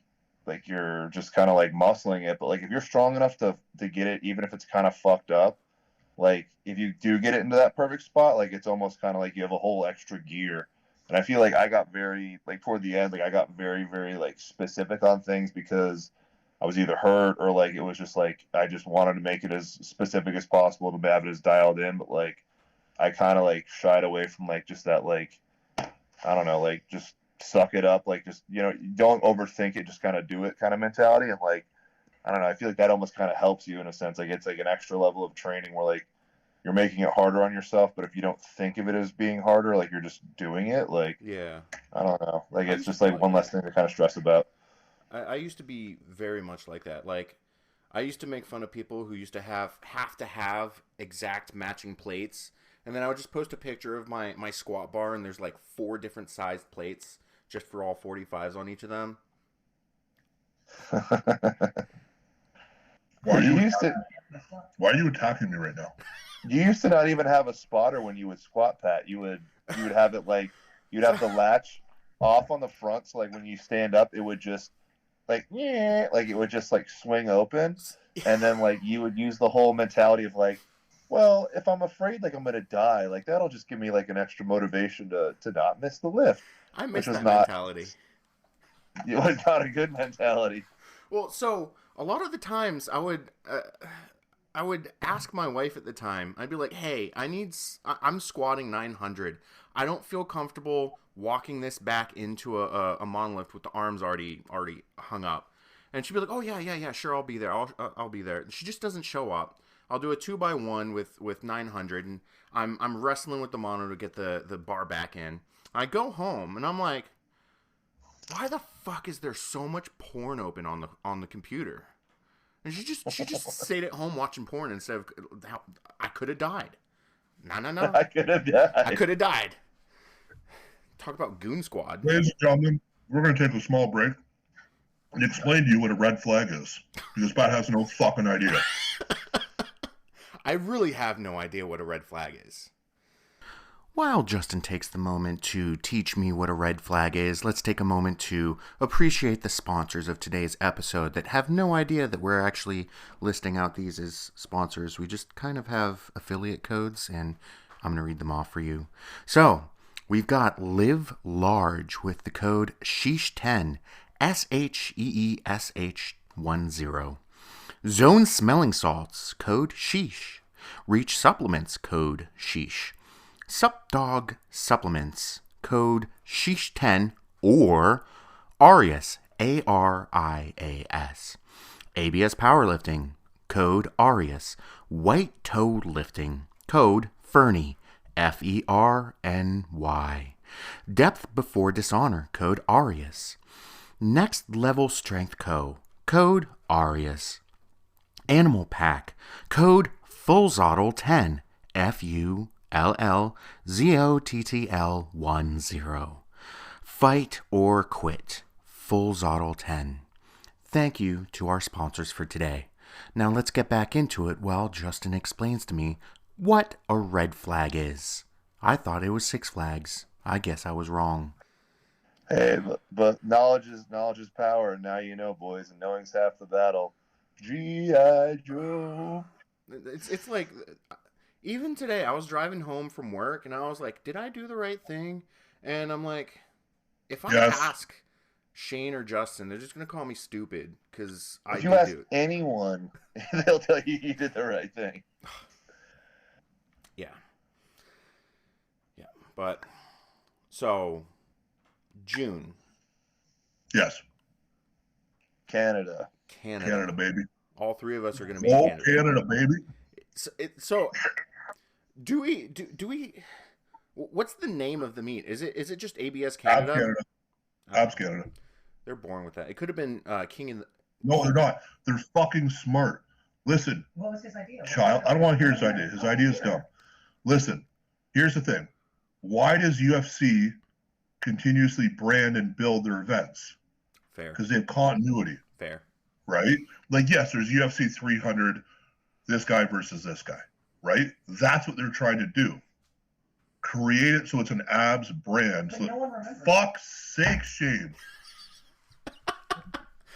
you're just kind of like muscling it, but like if you're strong enough to get it, even if it's kind of fucked up, like if you do get it into that perfect spot, like it's almost kind of like you have a whole extra gear. And I feel like I got very like toward the end, like I got very very like specific on things because I was either hurt or like it was just like I just wanted to make it as specific as possible to have it as dialed in, but like I kind of like shied away from like just that like I don't know, like just suck it up, like just don't overthink it, just kind of do it kind of mentality. And like I don't know, I feel like that almost kind of helps you in a sense. Like it's like an extra level of training where like you're making it harder on yourself, but if you don't think of it as being harder, like you're just doing it, like yeah, I don't know, like it's just like one less thing to kind of stress about. I used to be very much like that. Like, I used to make fun of people who used to have to have exact matching plates, and then I would just post a picture of my squat bar, and there's like 4 different sized plates just for all 45s on each of them. Why are you attacking me right now? You used to not even have a spotter when you would squat, Pat. You would have it like you'd have the latch off on the front, so like when you stand up, it would just like it would just like swing open, and then like you would use the whole mentality of like, well, if I'm afraid like I'm gonna die, like that'll just give me like an extra motivation to not miss the lift. I miss that mentality. It was not a good mentality. Well, so a lot of the times I would ask my wife at the time. I'd be like, "Hey, I'm squatting 900. I don't feel comfortable walking this back into a monolift with the arms already hung up." And she'd be like, "Oh yeah, sure, I'll be there. I'll be there." She just doesn't show up. I'll do a 2x1 with 900, and I'm wrestling with the mono to get the bar back in. I go home and I'm like, "Why the fuck is there so much porn open on the computer?" And she just stayed at home watching porn instead of how I could have died. No. I could have died. I could have died. Talk about Goon Squad. Ladies and gentlemen, we're going to take a small break and explain to you what a red flag is, because Pat has no fucking idea. I really have no idea what a red flag is. While Justin takes the moment to teach me what a red flag is, let's take a moment to appreciate the sponsors of today's episode that have no idea that we're actually listing out these as sponsors. We just kind of have affiliate codes, and I'm going to read them off for you. So, we've got Live Large with the code SHEESH10, SHEESH10. Zone Smelling Salts, code SHEESH. Reach Supplements, code SHEESH. Supp Dawg Supplements, code SHEESH10, or ARIAS, ARIAS. ABS Powerlifting, code ARIAS. White Toe Lifting, code FERNY, FERNY. Depth Before Dishonor, code ARIAS. Next Level Strength Co., code ARIAS. AnimalPak, code FULLZOTTL10, FULLZOTTL10. Fight or Quit, FULLZOTTL10. Thank you to our sponsors for today. Now let's get back into it while Justin explains to me what a red flag is. I thought it was 6 flags. I guess I was wrong. Hey, but knowledge is power, and now you know, boys, and knowing's half the battle. G.I. Joe. It's like, even today, I was driving home from work, and I was like, did I do the right thing? And I'm like, if I ask Shane or Justin, they're just going to call me stupid, because I if did you ask do it. anyone, they'll tell you did the right thing. Yeah. Yeah, but, so, June. Yes. Canada, baby. All three of us are going to be in Canada. Canada, baby. So, do we? What's the name of the meet? Is it just ABS Canada? Abs Canada. They're boring with that. It could have been King in the. No, they're not. They're fucking smart. Listen. What was his idea? Child, I don't want to hear his idea. His idea is dumb. Listen, here's the thing. Why does UFC continuously brand and build their events? Fair. Because they have continuity. Fair. Right? Like, yes, there's UFC 300, this guy versus this guy. Right? That's what they're trying to do. Create it so it's an abs brand. So no one remembers. Fuck's sake, Shane.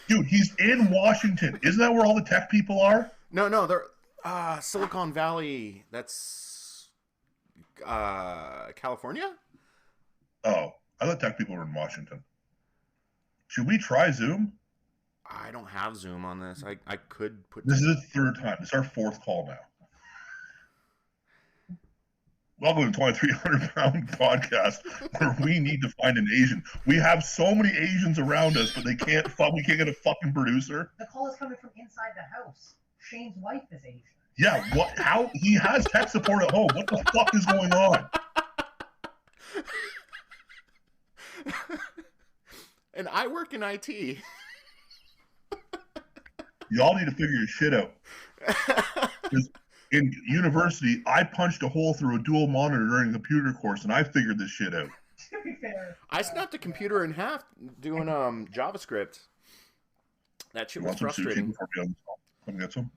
Dude, he's in Washington. Isn't that where all the tech people are? No, they're Silicon Valley. That's California? Oh, I thought tech people were in Washington. Should we try Zoom? I don't have Zoom on this. I could put. This is the third time. It's our fourth call now. Welcome to the 2,300-pound podcast, where we need to find an Asian. We have so many Asians around us, but we can't get a fucking producer. The call is coming from inside the house. Shane's wife is Asian. Yeah, what? How? He has tech support at home. What the fuck is going on? And I work in IT. Y'all need to figure your shit out. In university, I punched a hole through a dual monitor during a computer course, and I figured this shit out. To be fair, I snapped a computer in half doing JavaScript. That shit was frustrating. Come get some.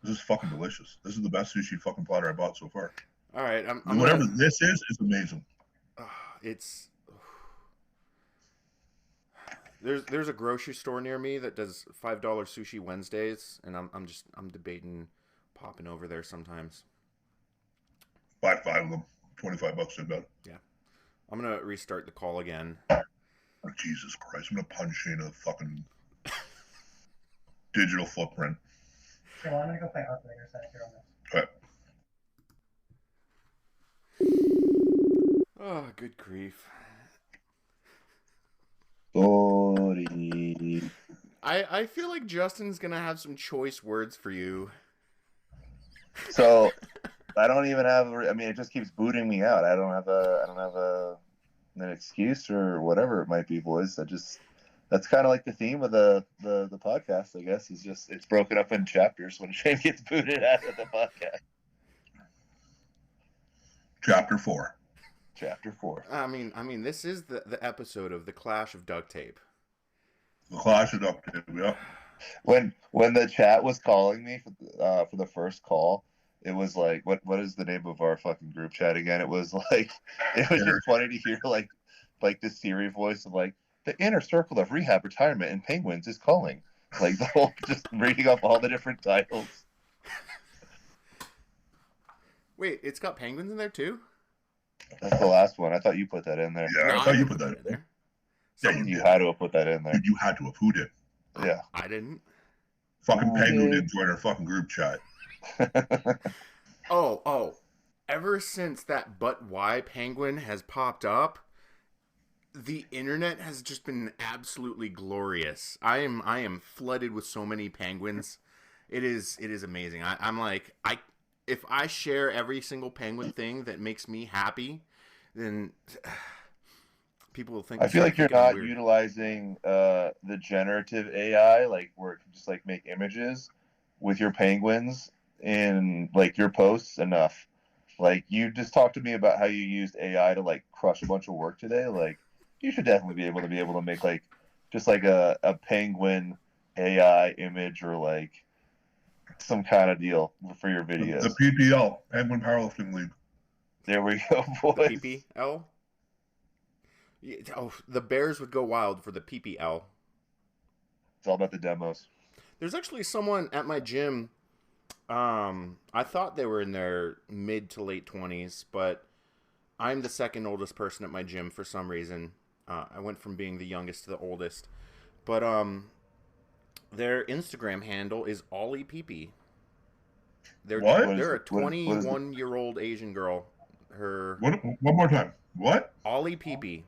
This is fucking delicious. This is the best sushi fucking platter I bought so far. All right, whatever this is amazing. It's there's a grocery store near me that does $5 sushi Wednesdays, and I'm debating popping over there sometimes. Buy 5 of them. $25 in bed. Yeah. I'm going to restart the call again. Oh, Jesus Christ. I'm going to punch Shane in the fucking digital footprint. Okay, well, I'm going to go play Arc later, so here on this. Okay. Oh, good grief. Sorry. I feel like Justin's going to have some choice words for you. So I don't even have. I mean, it just keeps booting me out. I don't have an excuse or whatever it might be, boys. That's kind of like the theme of the podcast, I guess. Is just it's broken up in chapters when Shane gets booted out of the podcast. Chapter 4. I mean, this is the episode of the Clash of Duct Tape. The Clash of Duct Tape. Yeah. When the chat was calling me for the first call, it was like, what is the name of our fucking group chat again? It was like, it was just funny to hear like this Siri voice of like, the inner circle of rehab, retirement, and penguins is calling. Like the whole, just reading up all the different titles. Wait, it's got penguins in there too? That's the last one. I thought you put that in there. Yeah, I thought you put that in there. Yeah, you had to have put that in there. You had to have. Who did? Yeah. I didn't. Fucking Penguin didn't join our fucking group chat. Oh. Ever since that But Why Penguin has popped up, the internet has just been absolutely glorious. I am flooded with so many penguins. It is amazing. I'm like, if I share every single penguin thing that makes me happy, then people will think. I feel like you're not utilizing the generative AI, like where it can just like make images with your penguins in like your posts enough. Like you just talked to me about how you used AI to like crush a bunch of work today. Like you should definitely be able to make like just like a penguin AI image or like some kind of deal for your videos. The PPL, Penguin Powerlifting League. There we go, boys. The PPL? Oh, the Bears would go wild for the PPL. It's all about the demos. There's actually someone at my gym I thought they were in their mid to late 20s, but I'm the second oldest person at my gym for some reason. I went from being the youngest to the oldest. But their Instagram handle is Ollie Peepee. They're a 21-year-old Asian girl. One more time. What? Ollie Peepee.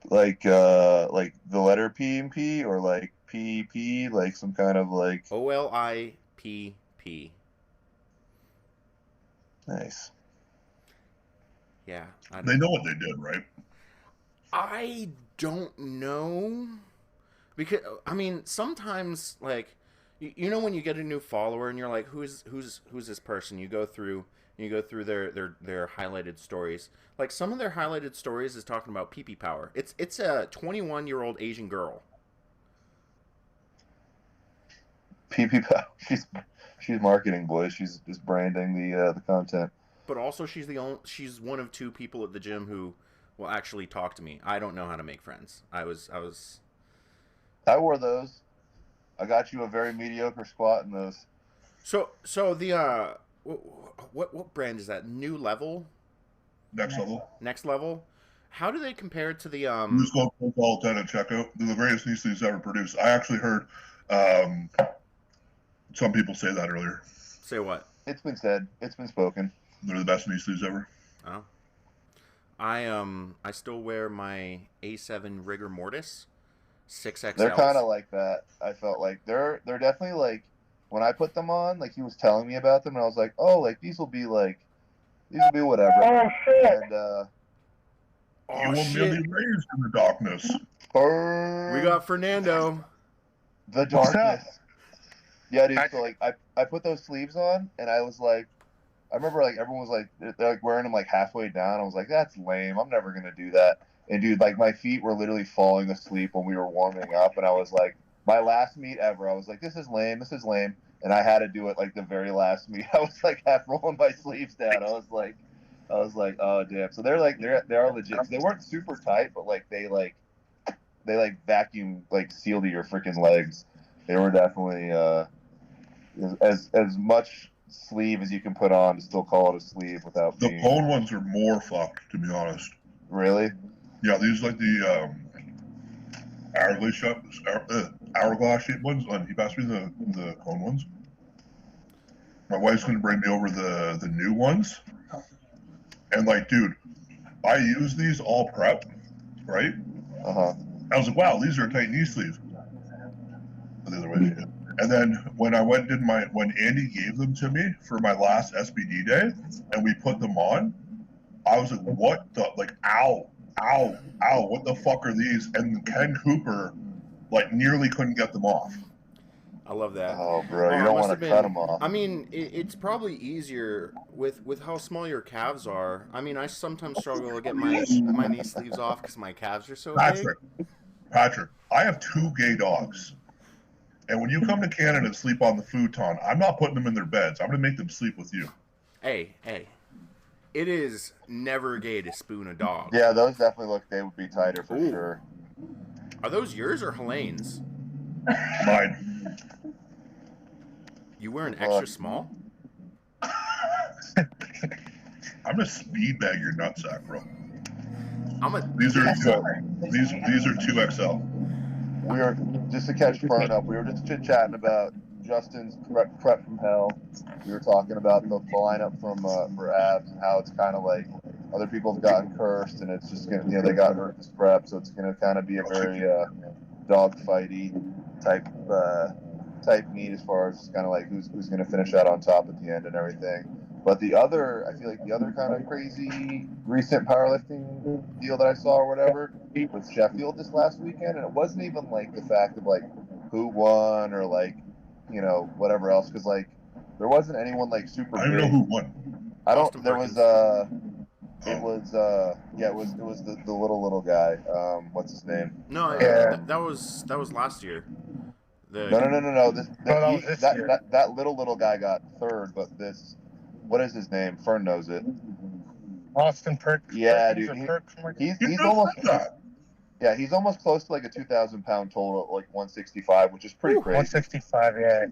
Like the letter P and P, or like PP, like some kind of like OLIPP. Nice. Yeah. They know what they did, right? I don't know. Because, I mean, sometimes, like, you know when you get a new follower and you're like, who's this person? You go through their highlighted stories. Like, some of their highlighted stories is talking about pee-pee power. It's a 21-year-old Asian girl. PP Power. She's marketing, boys. She's just branding the content. But also, she's one of two people at the gym who will actually talk to me. I don't know how to make friends. I wore those. I got you a very mediocre squat in those. So the what brand is that? New Level? Next Level. Next Level. How do they compare to the Just go all 10 and check out. They're the greatest knee sleeves ever produced. I actually heard some people say that earlier. Say what? It's been said. It's been spoken. They're the best knee sleeves ever. Oh. I still wear my A7 Rigor Mortis 6XL. They're kind of like that. I felt like they're definitely like, when I put them on, like he was telling me about them, and I was like, oh, like these will be whatever. Oh shit! And You will merely raised in the darkness. We got Fernando. The darkness. Yeah, dude. So like, I put those sleeves on, and I was like, I remember like everyone was like, they're like wearing them like halfway down. I was like, that's lame. I'm never gonna do that. And dude, like my feet were literally falling asleep when we were warming up, and I was like, my last meet ever, I was like, this is lame. And I had to do it like the very last meet. I was like half rolling my sleeves down. I was like, oh damn. So they're like, they are legit. They weren't super tight, but like they vacuum like seal to your freaking legs. They were definitely as much sleeve as you can put on to still call it a sleeve without The being... bone ones are more fucked, to be honest. Really? Yeah, these like the hourglass shaped ones. He passed me the cone ones. My wife's gonna bring me over the new ones. And like, dude, I use these all prep, right? I was like, wow, these are a tight knee sleeve. The other way, yeah. And then when I went and did when Andy gave them to me for my last SBD day, and we put them on, I was like, what the, like, ow, what the fuck are these? And Ken Cooper, like, nearly couldn't get them off. I love that. Oh, bro, you don't want to cut them off. I mean, it's probably easier with how small your calves are. I mean, I sometimes struggle to get my knee sleeves off because my calves are so big. Patrick, I have 2 gay dogs. And when you come to Canada and sleep on the futon, I'm not putting them in their beds. I'm going to make them sleep with you. Hey. It is never gay to spoon a dog. Yeah, those definitely they would be tighter for sure. Are those yours or Helene's? Mine. You wear an extra small? I'm going to speed bag your nutsack, bro. These are 2XL. We were, just to catch Fern up, we were just chit-chatting about Justin's prep from hell. We were talking about the lineup for abs and how it's kind of like other people have gotten cursed, and it's just gonna, they got hurt this prep, so it's gonna kind of be a very dogfighty type meet as far as kind of like who's gonna finish out on top at the end and everything. But I feel like the other kind of crazy recent powerlifting deal that I saw or whatever was Sheffield this last weekend, and it wasn't even like the fact of like who won or like, whatever else, because like there wasn't anyone like super. I don't know who won. I don't. There was it was the little guy. What's his name? No, that was last year. No. That little guy got third, but this. What is his name? Fern knows it. Austin Perk. Yeah, dude. He's almost that. Yeah, he's almost close to like a 2,000-pound total, like 165, which is pretty crazy. 165, yeah.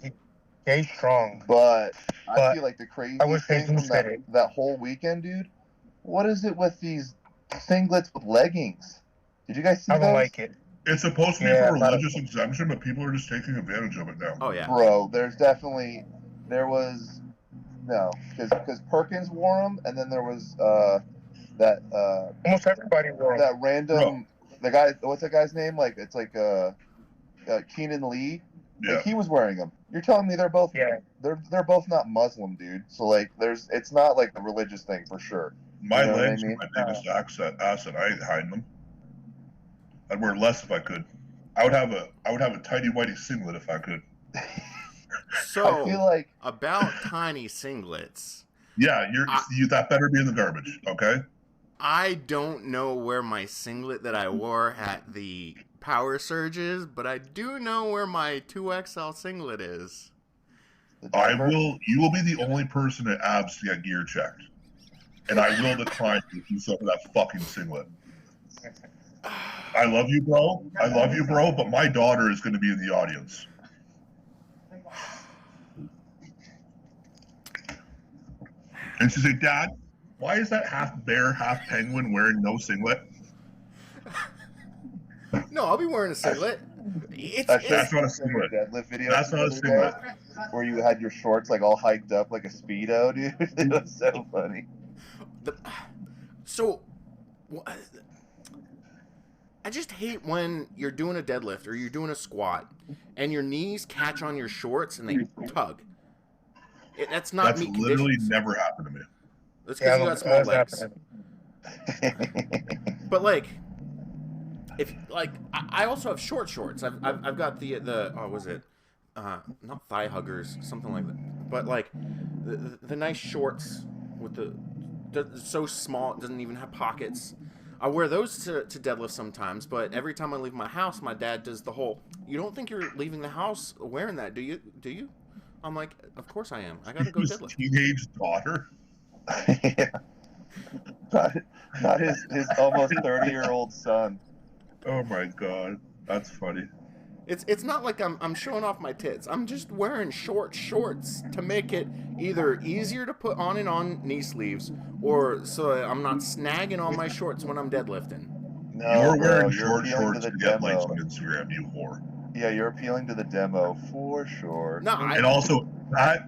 He's strong. But I But feel like the crazy I wish thing they from said it. that whole weekend, dude, what is it with these singlets with leggings? Did you guys see I don't those? like it. It's supposed to be Yeah, for not a- religious exemption, but people are just taking advantage of it now. Oh yeah. Bro, because Perkins wore them, and then there was that Almost everybody wore that them. random the guy. What's that guy's name? Like it's like Keenan Lee. Yeah. Like he was wearing them. You're telling me they're both they're both not Muslim, dude. So like it's not like a religious thing for sure. My You know what I legs mean? are my biggest asset. I ain't hiding them. I'd wear less if I could. I would have a tidy whitey singlet if I could. So I feel like about tiny singlets. Yeah, that better be in the garbage, okay? I don't know where my singlet that I wore at the Power Surge is, but I do know where my 2XL singlet is. You will be the only person at Abs to get gear checked. And I will decline you if you sell that fucking singlet. I love you, bro. But my daughter is going to be in the audience. And she's like, Dad, why is that half bear, half penguin wearing no singlet? No, I'll be wearing a singlet. That's not a singlet. Deadlift video. That's not a singlet. Where you had your shorts like all hiked up like a Speedo, dude. It was so funny. I just hate when you're doing a deadlift or you're doing a squat and your knees catch on your shorts and they tug. That's not That's meat literally conditions. never happened to me. That's because you got small legs. But like, if like, I also have short shorts. I've got the was it, not thigh huggers, something like that. But like, the nice shorts with so small it doesn't even have pockets. I wear those to deadlift sometimes, but every time I leave my house, my dad does the whole, you don't think you're leaving the house wearing that, do you? I'm like, of course I am. I gotta go deadlift. Teenage daughter? Yeah. Not his almost 30-year-old son. Oh my god. That's funny. It's not like I'm showing off my tits. I'm just wearing short shorts to make it either easier to put on and on knee sleeves, or so I'm not snagging on my shorts when I'm deadlifting. No, you're wearing you're short shorts to to get likes on Instagram, you whore. Yeah, you're appealing to the demo for sure. No, and also,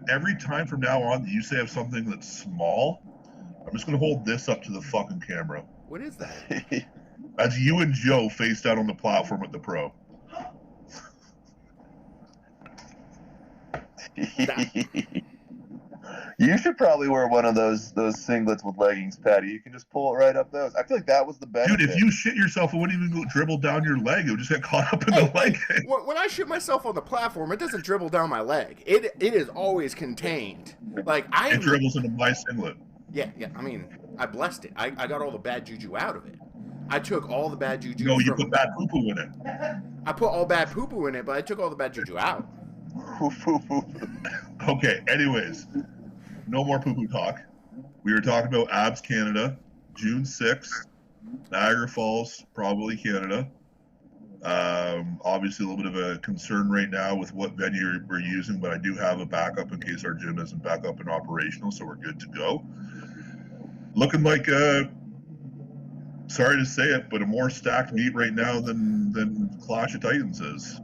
every time from now on that you say I have something that's small, I'm just going to hold this up to the fucking camera. What is that? That's you and Joe face down on the platform at the pro. You should probably wear one of those singlets with leggings, Patty. You can just pull it right up those. I feel like that was the best. Dude, if you shit yourself, it wouldn't even go dribble down your leg. It would just get caught up in the leg. When I shit myself on the platform, it doesn't dribble down my leg. It is always contained. Like it dribbles into my singlet. Yeah. I mean, I blessed it. I got all the bad juju out of it. I took all the bad juju. No, you put bad poo-poo in it. I put all bad poo-poo in it, but I took all the bad juju out. Okay, anyways, no more poo-poo talk. We were talking about Abs Canada, June 6th, Niagara Falls, probably Canada. Obviously a little bit of a concern right now with what venue we're using, but I do have a backup in case our gym isn't back up and operational, so we're good to go. Looking like sorry to say it, but a more stacked meet right now than Clash of Titans is.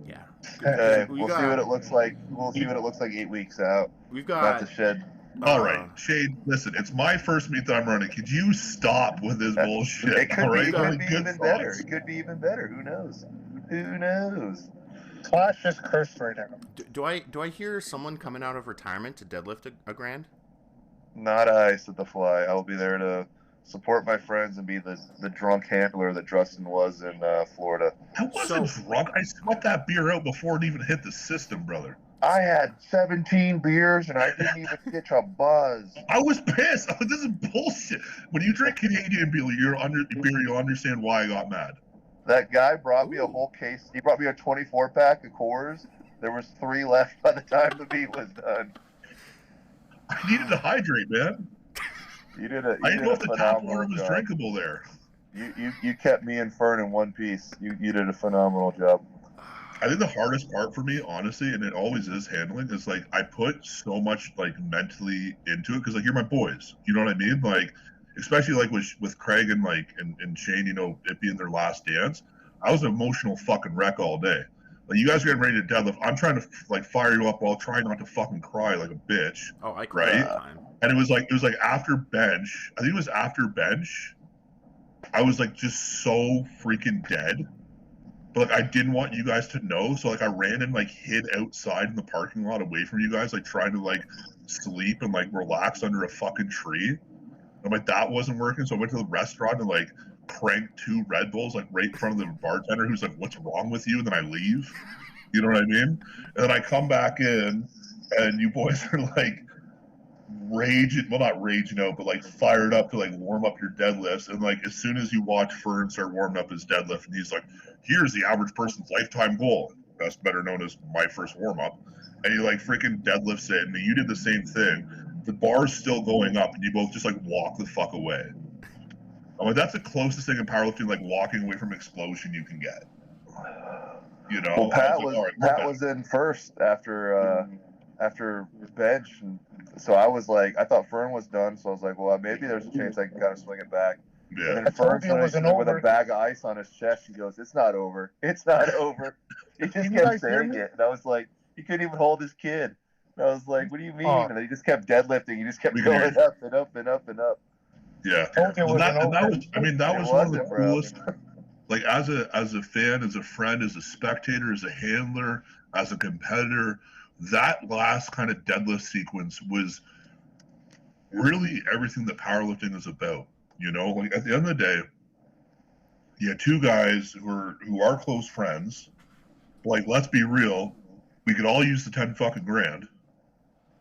Yeah. We'll see what it looks like. We'll see what it looks like 8 weeks out. We've got Not to shed. All right, Shane, listen, it's my first meet that I'm running. Could you stop with this bullshit? It could All right? be even better. It could be even better. Who knows? Who knows? Clash is cursed right now. Do I hear someone coming out of retirement to deadlift a grand? Not I, said the fly. I'll be there to support my friends and be the drunk handler that Justin was in Florida. I wasn't drunk. I sweat that beer out before it even hit the system, brother. I had 17 beers and I didn't even catch a buzz. I was pissed. This is bullshit. When you drink Canadian beer, you'll understand why I got mad. That guy brought me a whole case. He brought me a 24-pack of Coors. There was 3 left by the time the beat was done. I needed to hydrate, man. You did a I didn't know if the tap water phenomenal was job. drinkable there. You kept me and Fern in one piece. You did a phenomenal job. I think the hardest part for me, honestly, and it always is handling, is like I put so much like mentally into it because like you're my boys. You know what I mean? Like especially like with Craig and like and Shane, you know, it being their last dance. I was an emotional fucking wreck all day. Like you guys are getting ready to deadlift. I'm trying to like fire you up while trying not to fucking cry like a bitch. Oh, I cried all the time. And it was like after bench. I think it was after bench. I was like just so freaking dead. But like I didn't want you guys to know, so like I ran and like hid outside in the parking lot away from you guys, like trying to like sleep and like relax under a fucking tree. I'm like that wasn't working, so I went to the restaurant and like cranked 2 Red Bulls like right in front of the bartender, who's like, "What's wrong with you?" And then I leave. You know what I mean? And then I come back in, and you boys are like raging, well not raging out, but like fired up to like warm up your deadlifts. And like as soon as you watch Fern start warming up his deadlift, and he's like, "Here's the average person's lifetime goal," that's better known as my first warm up, and he like freaking deadlifts it, and you did the same thing. The bar's still going up, and you both just like walk the fuck away. I'm like, that's the closest thing in powerlifting, like walking away from explosion you can get. You know, well, Pat was was in first after bench, and so I was like, I thought Fern was done, so I was like, well, maybe there's a chance I can kind of swing it back. Yeah. And then Fern finished with a bag of ice on his chest. He goes, "It's not over. It's not over." He just kept saying it, and I was like, he couldn't even hold his kid. And I was like, "What do you mean?" And then he just kept deadlifting. He just kept going up and up and up and up. Yeah, well, that was one of the coolest. Like as a fan, as a friend, as a spectator, as a handler, as a competitor, that last kind of deadlift sequence was really everything that powerlifting is about. You know, like at the end of the day, you had 2 guys who are close friends. Like, let's be real, we could all use the 10 fucking grand.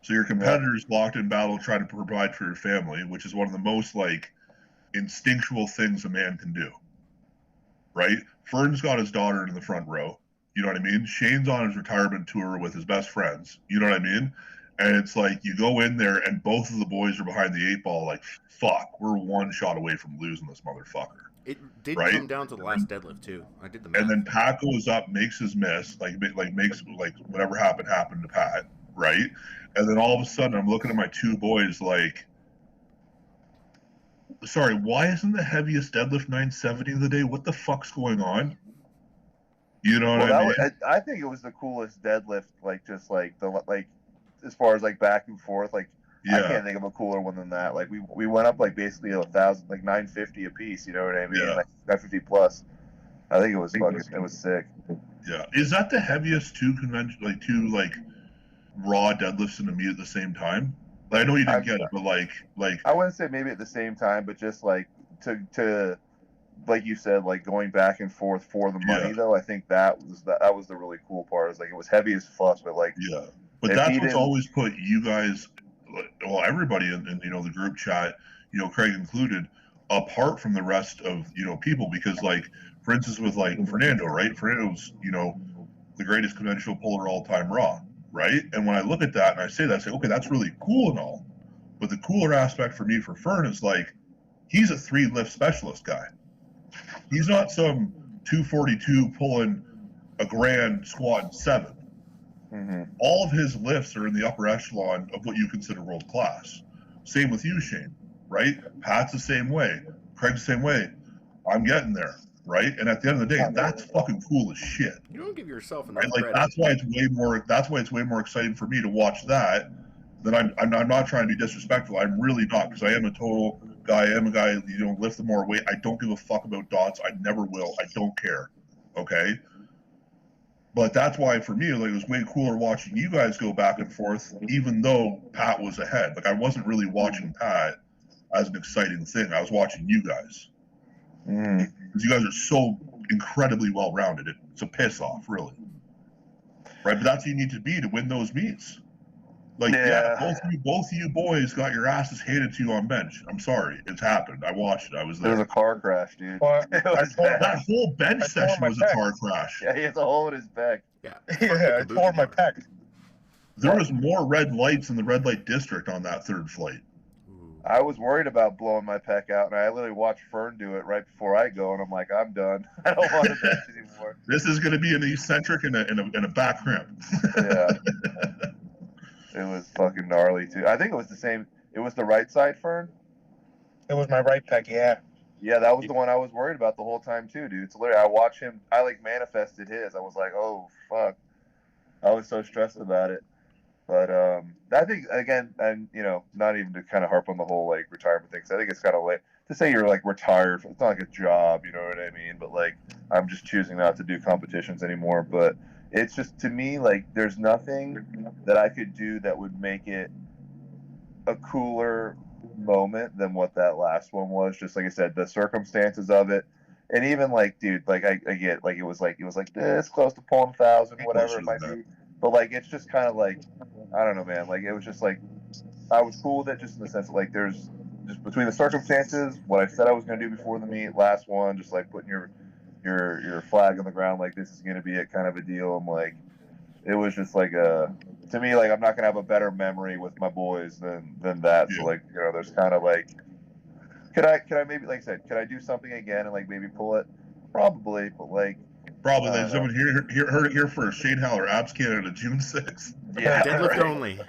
So your competitors locked in battle trying to provide for your family, which is one of the most like instinctual things a man can do. Right? Fern's got his daughter in the front row. You know what I mean? Shane's on his retirement tour with his best friends. You know what I mean? And it's like you go in there and both of the boys are behind the 8 ball like, fuck, we're 1 shot away from losing this motherfucker. It did come down to the last deadlift too. I did the math. And then Pat goes up, makes his miss, makes whatever happened to Pat, right? And then all of a sudden I'm looking at my 2 boys like, sorry, why isn't the heaviest deadlift 970 of the day? What the fuck's going on? You know what I mean? I think it was the coolest deadlift, like just like the like as far as like back and forth, like I can't think of a cooler one than that. Like we went up like basically 1,000, like 950 a piece. You know what I mean? Like 950 plus. I think it was fucking. It was sick. Yeah, is that the heaviest 2 raw deadlifts in the meet at the same time? Like, I know you didn't get it, but like I wouldn't say maybe at the same time, but just like to like you said, like going back and forth for the money though. I think that was the really cool part. Is like it was heavy as fuck, but like but that's what's always put you guys, well, everybody in you know the group chat, you know, Craig included, apart from the rest of you know people, because like for instance with like Fernando, right? Fernando's you know the greatest conventional puller all time raw. Right? And when I look at that and I say that, I say, okay, that's really cool and all. But the cooler aspect for me for Fern is like, he's a 3 lift specialist guy. He's not some 242 pulling a grand squat 7. Mm-hmm. All of his lifts are in the upper echelon of what you consider world class. Same with you, Shane, right? Pat's the same way. Craig's the same way. I'm getting there. Right, and at the end of the day, that's fucking cool as shit. You don't give yourself enough credit. That's why it's way more exciting for me to watch that. Than I'm not trying to be disrespectful. I'm really not, because I am a total guy. I am a guy. You know, lift the more weight. I don't give a fuck about dots. I never will. I don't care. Okay. But that's why for me, like, it was way cooler watching you guys go back and forth, even though Pat was ahead. Like, I wasn't really watching Pat as an exciting thing. I was watching you guys. Because you guys are so incredibly well-rounded. It's a piss-off, really. Right? But that's what you need to be to win those meets. Like, both of you boys got your asses handed to you on bench. I'm sorry. It's happened. I watched it. I was there. There was a car crash, dude. Well, that whole bench session was a car crash. Yeah, he has a hole in his back. Yeah, I tore my pec. There was more red lights in the red light district on that 3rd flight. I was worried about blowing my pec out, and I literally watched Fern do it right before I go, and I'm like, I'm done. I don't want to bench anymore. This is going to be an eccentric and a back cramp. Yeah. It was fucking gnarly, too. I think it was the same. It was the right side, Fern? It was my right pec, yeah. Yeah, that was the one I was worried about the whole time, too, dude. So literally, I watched him. I, like, manifested his. I was like, oh, fuck. I was so stressed about it. But I think, again, and, you know, not even to kind of harp on the whole, like, retirement thing, 'cause I think it's kind of late to say you're, like, retired. It's not like a job, you know what I mean? But, like, I'm just choosing not to do competitions anymore. But it's just, to me, like, there's nothing that I could do that would make it a cooler moment than what that last one was. Just like I said, the circumstances of it. And even, like, dude, like, I get, like, it was like this close to pulling 1,000, whatever it might be. But, like, it's just kind of like, I don't know, man. Like, it was just like, I was cool with it just in the sense that, like, there's just between the circumstances, what I said I was going to do before the meet, last one, just like putting your flag on the ground, like, this is going to be it kind of a deal. I'm like, it was just like to me, like, I'm not going to have a better memory with my boys than that. So, like, you know, there's kind of like, could I maybe, like I said, could I do something again and, like, maybe pull it? Probably, but, like, probably. Ladies and gentlemen, heard it here first. Shane Haller, Abs Canada, June 6th. Yeah, Deadlift right. only.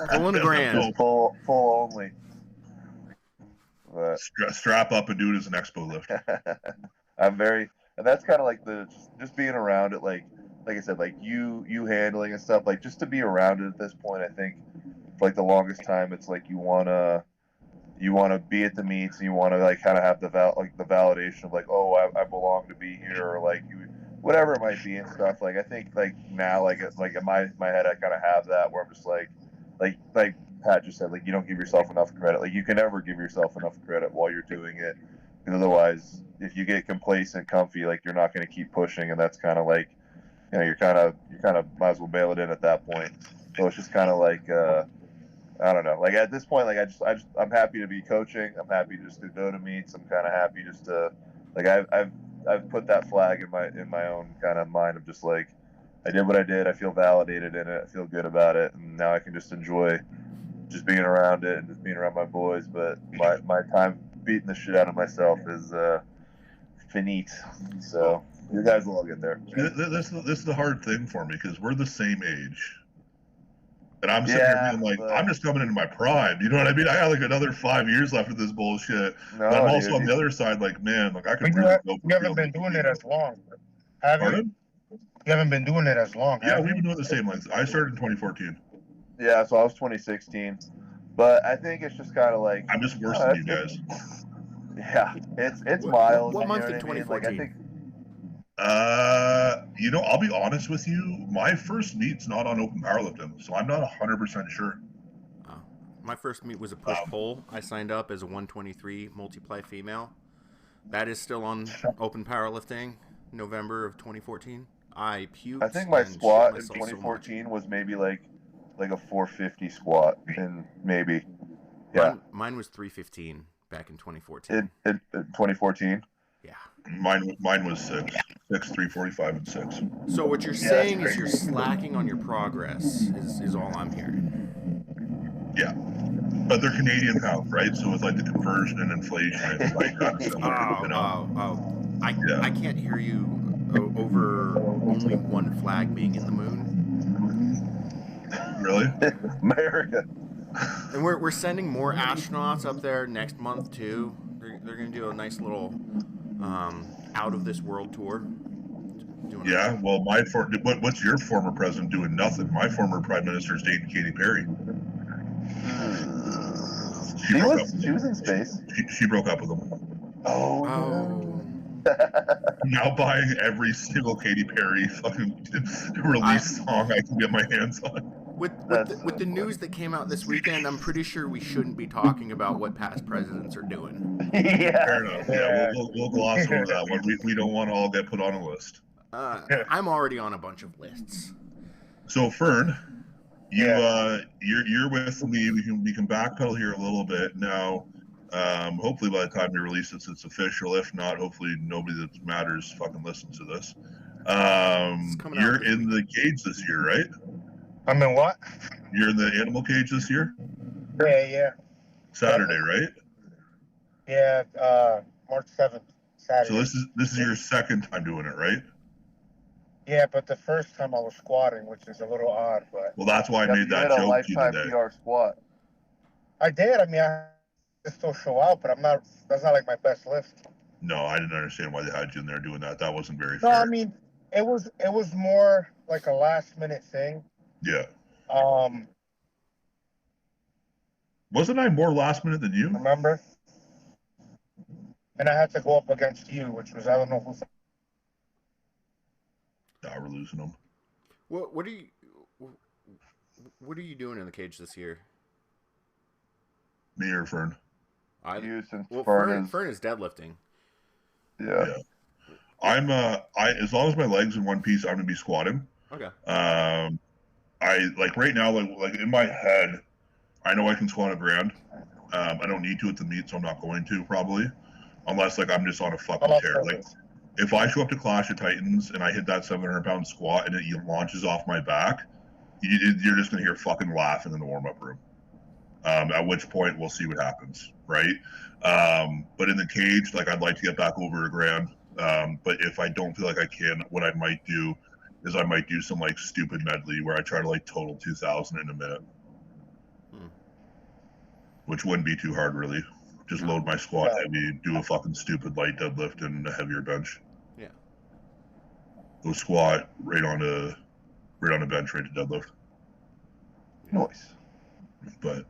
Pulling a grand. Full only. But Strap up and do it as an expo lift. I'm very, and that's kind of like just being around it, like I said, like you handling and stuff, like just to be around it at this point. I think for like the longest time, it's like you wanna be at the meets and you want to, like, kind of have the validation of, like, oh, I belong to be here, or, like, whatever it might be and stuff. Like, I think, like, now, like in my head, I kind of have that where I'm just like Pat just said, like, you don't give yourself enough credit. Like, you can never give yourself enough credit while you're doing it, because otherwise, if you get complacent, comfy, like, you're not going to keep pushing, and that's kind of like, you know, you kind of might as well bail it in at that point. So it's just kind of like, I don't know. Like, at this point, like, I'm happy to be coaching. I'm happy just to go to meets. I'm kind of happy just to, like, I've put that flag in my own kind of mind of just like, I did what I did. I feel validated in it. I feel good about it, and now I can just enjoy just being around it and just being around my boys. But my time beating the shit out of myself is finite. So you guys will all get there. This is the hard thing for me, because we're the same age. And I'm sitting here being like, I'm just coming into my prime. You know what I mean? I got like another 5 years left of this bullshit. No, but I'm also on the other side, like, man, like, I could really go for You haven't been doing it as long, have you? Pardon? You haven't been doing it as long, Yeah, have we've you? been doing the same length. I started in 2014. Yeah, so I was 2016, but I think it's just kind of like, I'm just worse than you guys. Yeah, it's mild. What month in I mean? 2014? Like, I think. You know, I'll be honest with you. My first meet's not on open powerlifting, so I'm not 100% sure. My first meet was a push-pull. I signed up as a 123 multiply female. That is still on open powerlifting, November of 2014. I puked. I think my and shit squat in myself 2014 was maybe like a 450 squat, and maybe, yeah. Mine was 315 back in 2014. In 2014. Yeah. Mine was 6, 345, and 6. So what you're saying is you're slacking on your progress, is all I'm hearing. Yeah. But they're Canadian pounds, right? So it's like the conversion and inflation. It's like, I can't hear you over only one flag being in the moon. Really? America. And we're sending more astronauts up there next month too. They're gonna do a nice little out of this world tour. Yeah, well, what's your former president doing? Nothing. My former prime minister's dating Katy Perry. She was in space. She broke up with him. Oh. Now buying every single Katy Perry fucking release song I can get my hands on. With the news that came out this weekend, I'm pretty sure we shouldn't be talking about what past presidents are doing. Yeah. Fair enough. Yeah, we'll gloss over that one. We don't want to all get put on a list. I'm already on a bunch of lists. So Fern, you're with me. We can backpedal here a little bit now. Hopefully by the time we release this, it's official. If not, hopefully nobody that matters fucking listens to this. You're in the cage this year, right? I'm in what? You're in the animal cage this year? Yeah. Saturday, right? Yeah, March 7th, Saturday. So this is your second time doing it, right? Yeah, but the first time I was squatting, which is a little odd, but Well, that's why I made You that hit a joke to you lifetime today. PR squat. I did. I mean, I still show out, but that's not like my best lift. No, I didn't understand why they had you in there doing that. That wasn't very No, fair. I mean, it was more like a last minute thing. Yeah. Um, Wasn't I more last minute than you? remember? And I had to go up against you, which was, I don't know who. Nah, we're losing them. What are you doing in the cage this year? Me or Fern? You since Fern is deadlifting. Yeah. I'm as long as my legs in one piece, I'm gonna be squatting. Okay. I like right now, like in my head, I know I can squat a grand. I don't need to at the meet, so I'm not going to probably, unless like I'm just on a fucking tear. Like if I show up to Clash of Titans and I hit that 700-pound squat and it launches off my back, you're just gonna hear fucking laughing in the warm-up room. At which point we'll see what happens, right? But in the cage, like I'd like to get back over a grand. But if I don't feel like I can, what I might do is I might do some like stupid medley where I try to like total 2,000 in a minute, which wouldn't be too hard really. Just load my squat heavy, do a fucking stupid light deadlift and a heavier bench. Yeah. Go squat right on a bench, right to deadlift. Nice. But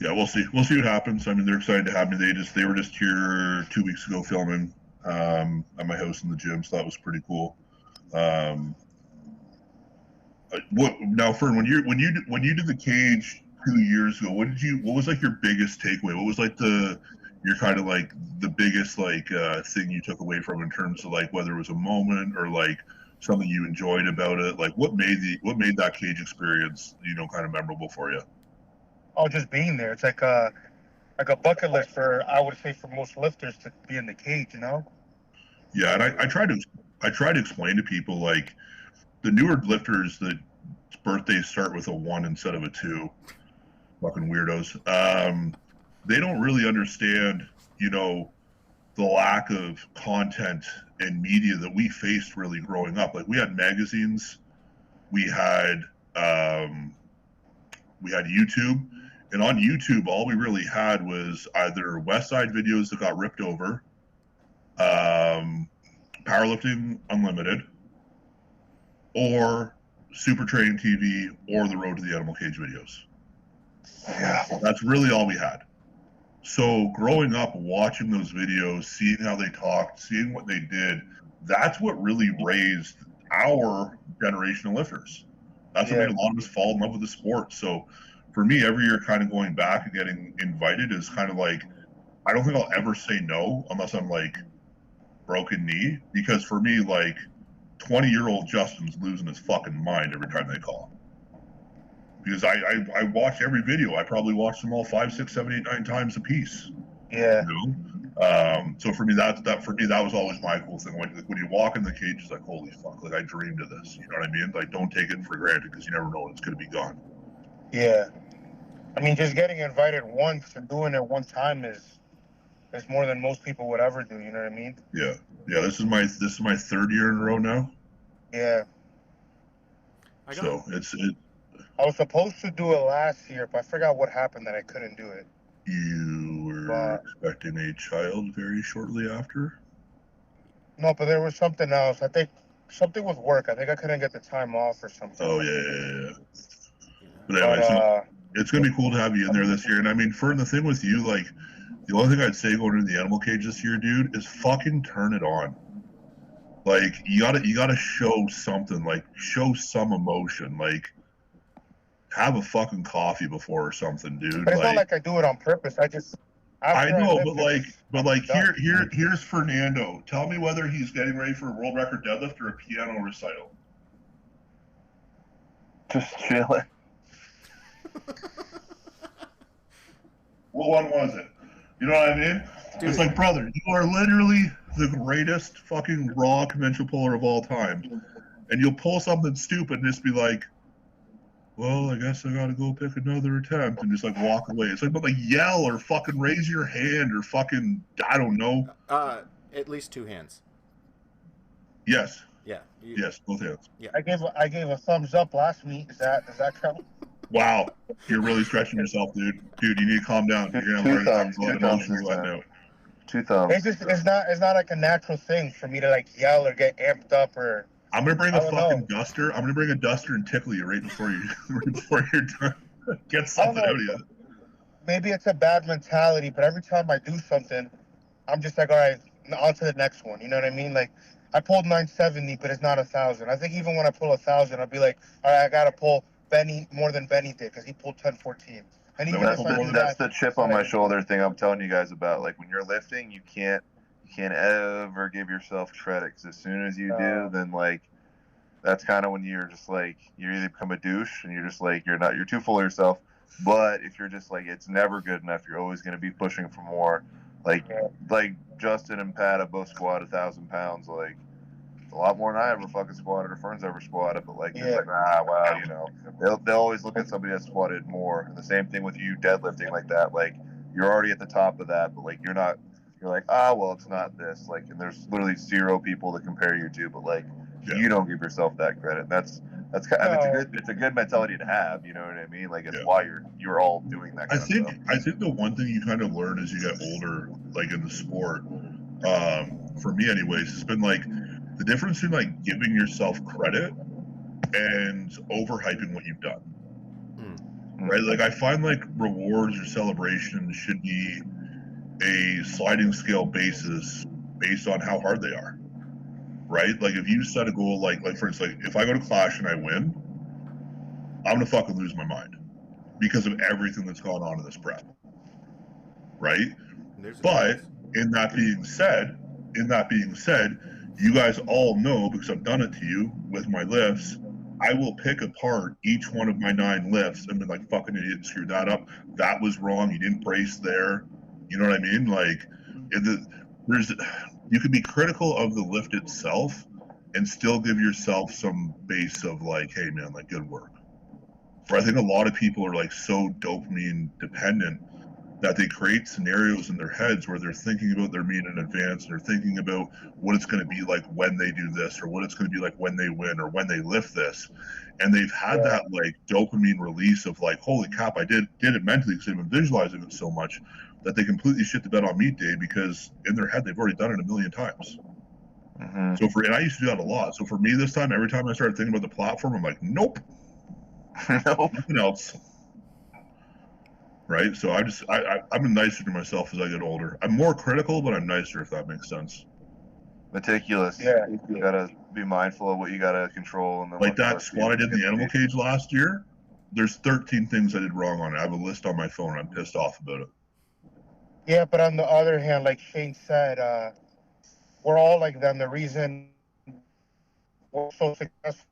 yeah, we'll see. We'll see what happens. I mean, they're excited to have me. They were just here 2 weeks ago filming at my house in the gym, so that was pretty cool. What now, Fern? When you did the cage 2 years ago, what was like your biggest takeaway? What was like your kind of like the biggest like thing you took away from in terms of like whether it was a moment or like something you enjoyed about it? Like what made that cage experience kind of memorable for you? Oh, just being there. It's like a bucket list for, I would say, for most lifters to be in the cage, Yeah, and I try to explain to people like the newer lifters that birthdays start with a 1 instead of a 2. Fucking weirdos. They don't really understand, the lack of content and media that we faced really growing up. Like we had magazines, we had YouTube, and on YouTube, all we really had was either West Side videos that got ripped over, Powerlifting Unlimited, or Super Training TV, or the Road to the Animal Cage videos. Yeah. That's really all we had. So growing up, watching those videos, seeing how they talked, seeing what they did, that's what really raised our generation of lifters. That's what made a lot of us fall in love with the sport. So for me, every year kind of going back and getting invited is kind of like, I don't think I'll ever say no unless I'm like broken knee, because for me, like 20-year-old Justin's losing his fucking mind every time they call. Because I watch every video. I probably watch them all 5, 6, 7, 8, 9 times a piece. Yeah. So for me, that was always my cool thing. When you walk in the cage, it's like, holy fuck, like I dreamed of this. You know what I mean? Like, don't take it for granted because you never know when it's going to be gone. Yeah. I mean, just getting invited once and doing it one time is more than most people would ever do. You know what I mean? Yeah. Yeah. This is my 3rd year in a row now. Yeah. So I was supposed to do it last year, but I forgot what happened that I couldn't do it. You were expecting a child very shortly after? No, but there was something else. I think something with work. I think I couldn't get the time off or something. Oh, yeah. But anyways, it's going to be cool to have you in there this year. And I mean, Fern, the thing with you, like, the only thing I'd say going into the animal cage this year, dude, is fucking turn it on. Like, you gotta show something, like, show some emotion. Like, have a fucking coffee before or something, dude. But it's not like I do it on purpose. I know, but here's Fernando. Tell me whether he's getting ready for a world record deadlift or a piano recital. Just chilling. What one was it? You know what I mean? Dude. It's like, brother, you are literally the greatest fucking raw conventional puller of all time. And you'll pull something stupid and just be like, well, I guess I gotta go pick another attempt and just like walk away. It's like, but like yell or fucking raise your hand or fucking, I don't know. At least 2 hands. Yes. Yeah. Yes, both hands. Yeah. I gave a thumbs up last meet. Does that count? Wow, you're really stretching yourself, dude. Dude, you need to calm down. You're gonna Two learn thumbs, a lot of two thumbs emotions is letting that. out. 2 thumbs. It's not like a natural thing for me to like yell or get amped up or. I'm gonna bring I a don't fucking know. duster. I'm gonna bring a duster and tickle you right before you before you're done. Get I something don't out know. of you. Maybe it's a bad mentality, but every time I do something, I'm just like, all right, on to the next one. You know what I mean? Like, I pulled 970, but it's not 1,000. I think even when I pull 1,000, I'll be like, all right, I gotta pull Benny more than Benny did because he pulled 1014. And even That's if I do That's that, the chip on my shoulder thing I'm telling you guys about. Like when you're lifting, you can't ever give yourself credit, because as soon as you do, then like that's kind of when you're just like you either become a douche and you're just like you're too full of yourself. But if you're just like it's never good enough, you're always going to be pushing for more. Like Justin and Pat have both squatted 1,000 pounds. Like it's a lot more than I ever fucking squatted or Fern's ever squatted. But like it's like well, you know, they'll always look at somebody that squatted more. And the same thing with you deadlifting like that. Like you're already at the top of that, but like you're not. You're like, well, it's not this. Like, and there's literally 0 people to compare you to, but like, you don't give yourself that credit. That's kind of, it's a good mentality to have. You know what I mean? Like, it's why you're all doing that. I think the one thing you kind of learn as you get older, like in the sport, for me anyways, has been like the difference between like giving yourself credit and overhyping what you've done. Right? Like I find like rewards or celebrations should be a sliding scale basis based on how hard they are, right? Like if you set a goal, like for instance, like if I go to Clash and I win, I'm gonna fucking lose my mind because of everything that's gone on in this prep, right? But in that being said, you guys all know, because I've done it to you with my lifts, I will pick apart each one of my 9 lifts and be like, fucking idiot, screwed that up. That was wrong. You didn't brace there. You know what I mean? Like, you could be critical of the lift itself and still give yourself some base of like, hey man, like good work. But I think a lot of people are like so dopamine dependent that they create scenarios in their heads where they're thinking about their meet in advance, and they're thinking about what it's going to be like when they do this, or what it's going to be like when they win, or when they lift this. And they've had that like dopamine release of like, holy crap, I did it mentally because they've been visualizing it so much that they completely shit the bed on meet day because in their head they've already done it a million times. So and I used to do that a lot. So for me this time, every time I started thinking about the platform, I'm like, nope, nothing else. Right? So I've been nicer to myself as I get older. I'm more critical, but I'm nicer, if that makes sense. Meticulous. Yeah, you gotta be mindful of what you gotta control. And then like that squat I did in the animal cage last year, there's 13 things I did wrong on it. I have a list on my phone. I'm pissed off about it. Yeah, but on the other hand, like Shane said, we're all like them. The reason we're so successful,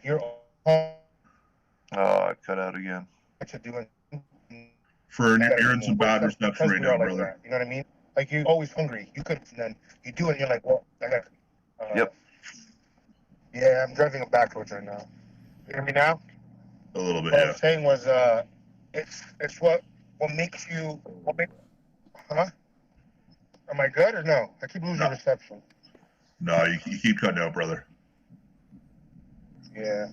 you're all I cut out again. to doing. FERNY, you're in some bad reception right now, brother. That, you know what I mean? Like you're always hungry. You could, and then you do it, and you're like, well, I got. Yep. Yeah, I'm driving backwards right now. You hear me now? A little bit. What Yeah. I was saying was, it's what makes you. Huh? Am I good or no? I keep losing reception. No, you keep cutting out, brother. Yeah.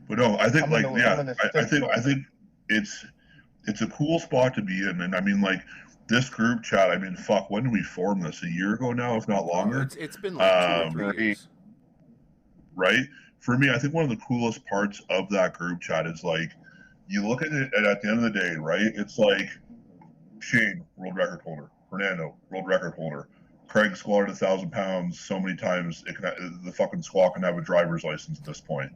But no, I think I think it's a cool spot to be in, and I mean like this group chat. I mean, fuck, when did we form this? A year ago now, if not longer. It's been like 2 or 3 years. Right? For me, I think one of the coolest parts of that group chat is like you look at it, and at the end of the day, right? It's like Shane, world record holder. Fernando, world record holder. Craig squatted 1,000 pounds so many times the fucking squat can have a driver's license at this point.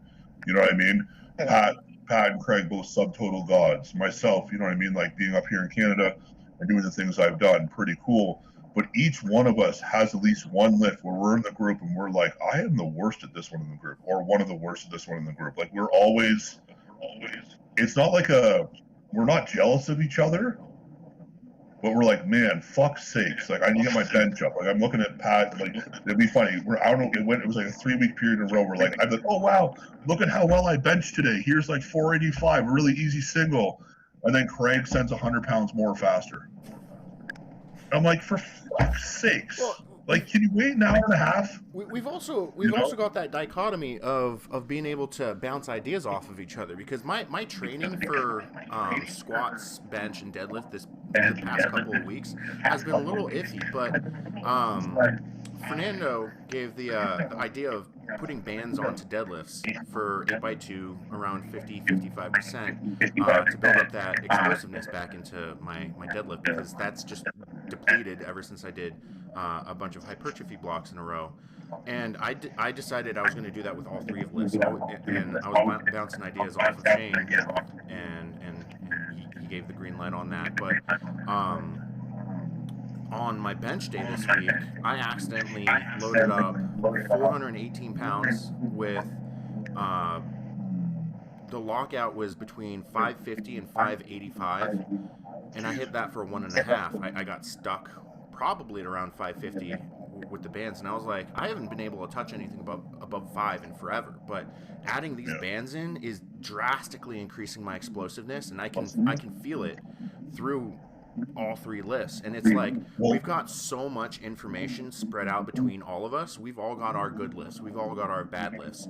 You know what I mean? Pat and Craig, both subtotal gods. Myself, you know what I mean? Like being up here in Canada and doing the things I've done, pretty cool. But each one of us has at least one lift where we're in the group and we're like, I am the worst at this one in the group, or one of the worst at this one in the group. Like we're always, it's not like we're not jealous of each other, but we're like, man, fuck's sakes, like I need to get my bench up. Like I'm looking at Pat, like it'd be funny. I don't know, it was like a 3-week period in a row where like I'm like, oh wow, look at how well I benched today. Here's like 485, a really easy single, and then Craig sends 100 pounds more faster. I'm like, for fuck's sakes. Well, like, can you wait an hour and a half? We've also got that dichotomy of being able to bounce ideas off of each other, because my training for squats, bench, and deadlift the past couple of weeks has been a little iffy, but Fernando gave the idea of putting bands onto deadlifts for 8x2 around 50-55% to build up that explosiveness back into my deadlift, because that's just depleted ever since I did a bunch of hypertrophy blocks in a row. And I decided I was going to do that with all 3 of lifts, and I was bouncing ideas off of Shane, and he gave the green light on that. But on my bench day this week, I accidentally loaded up 418 pounds with the lockout was between 550 and 585, and I hit that for 1.5. I got stuck probably at around 550 with the bands, and I was like, I haven't been able to touch anything above 5 in forever, but adding these bands in is drastically increasing my explosiveness, and I can feel it through all 3 lists. And it's like, we've got so much information spread out between all of us. We've all got our good lists, we've all got our bad lists.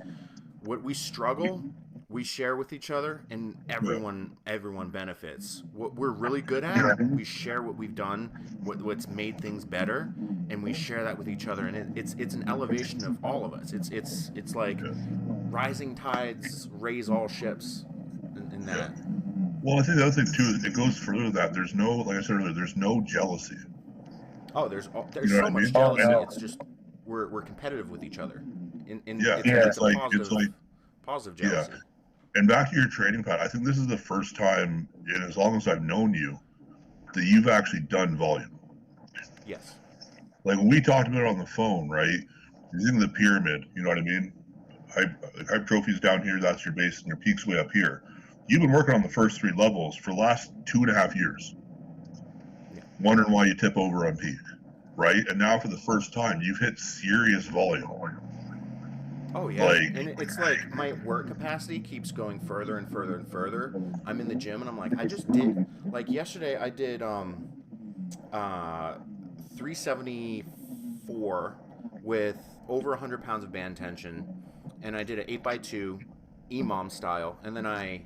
What we struggle, we share with each other, and everyone benefits. What we're really good at, we share what we've done, what's made things better, and we share that with each other. And it's an elevation of all of us. It's like rising tides raise all ships in that. Well, I think the other thing too is it goes further than that. There's no, like I said earlier, there's no jealousy. Oh, there's you know so much jealousy. It's just we're competitive with each other. It's like positive jealousy. Yeah. And back to your training, Pat, I think this is the first time in as long as I've known you that you've actually done volume. Yes. Like when we talked about it on the phone, right? You're in the pyramid, you know what I mean? Hypertrophy's down here, that's your base, and your peak's way up here. You've been working on the first 3 levels for the last 2.5 years. Yeah. Wondering why you tip over on peak, right? And now for the first time, you've hit serious volume. Oh yeah, and it's like my work capacity keeps going further and further and further. I'm in the gym and I'm like, I just did, like yesterday I did 374 with over 100 pounds of band tension, and I did an 8x2 EMOM style, and then I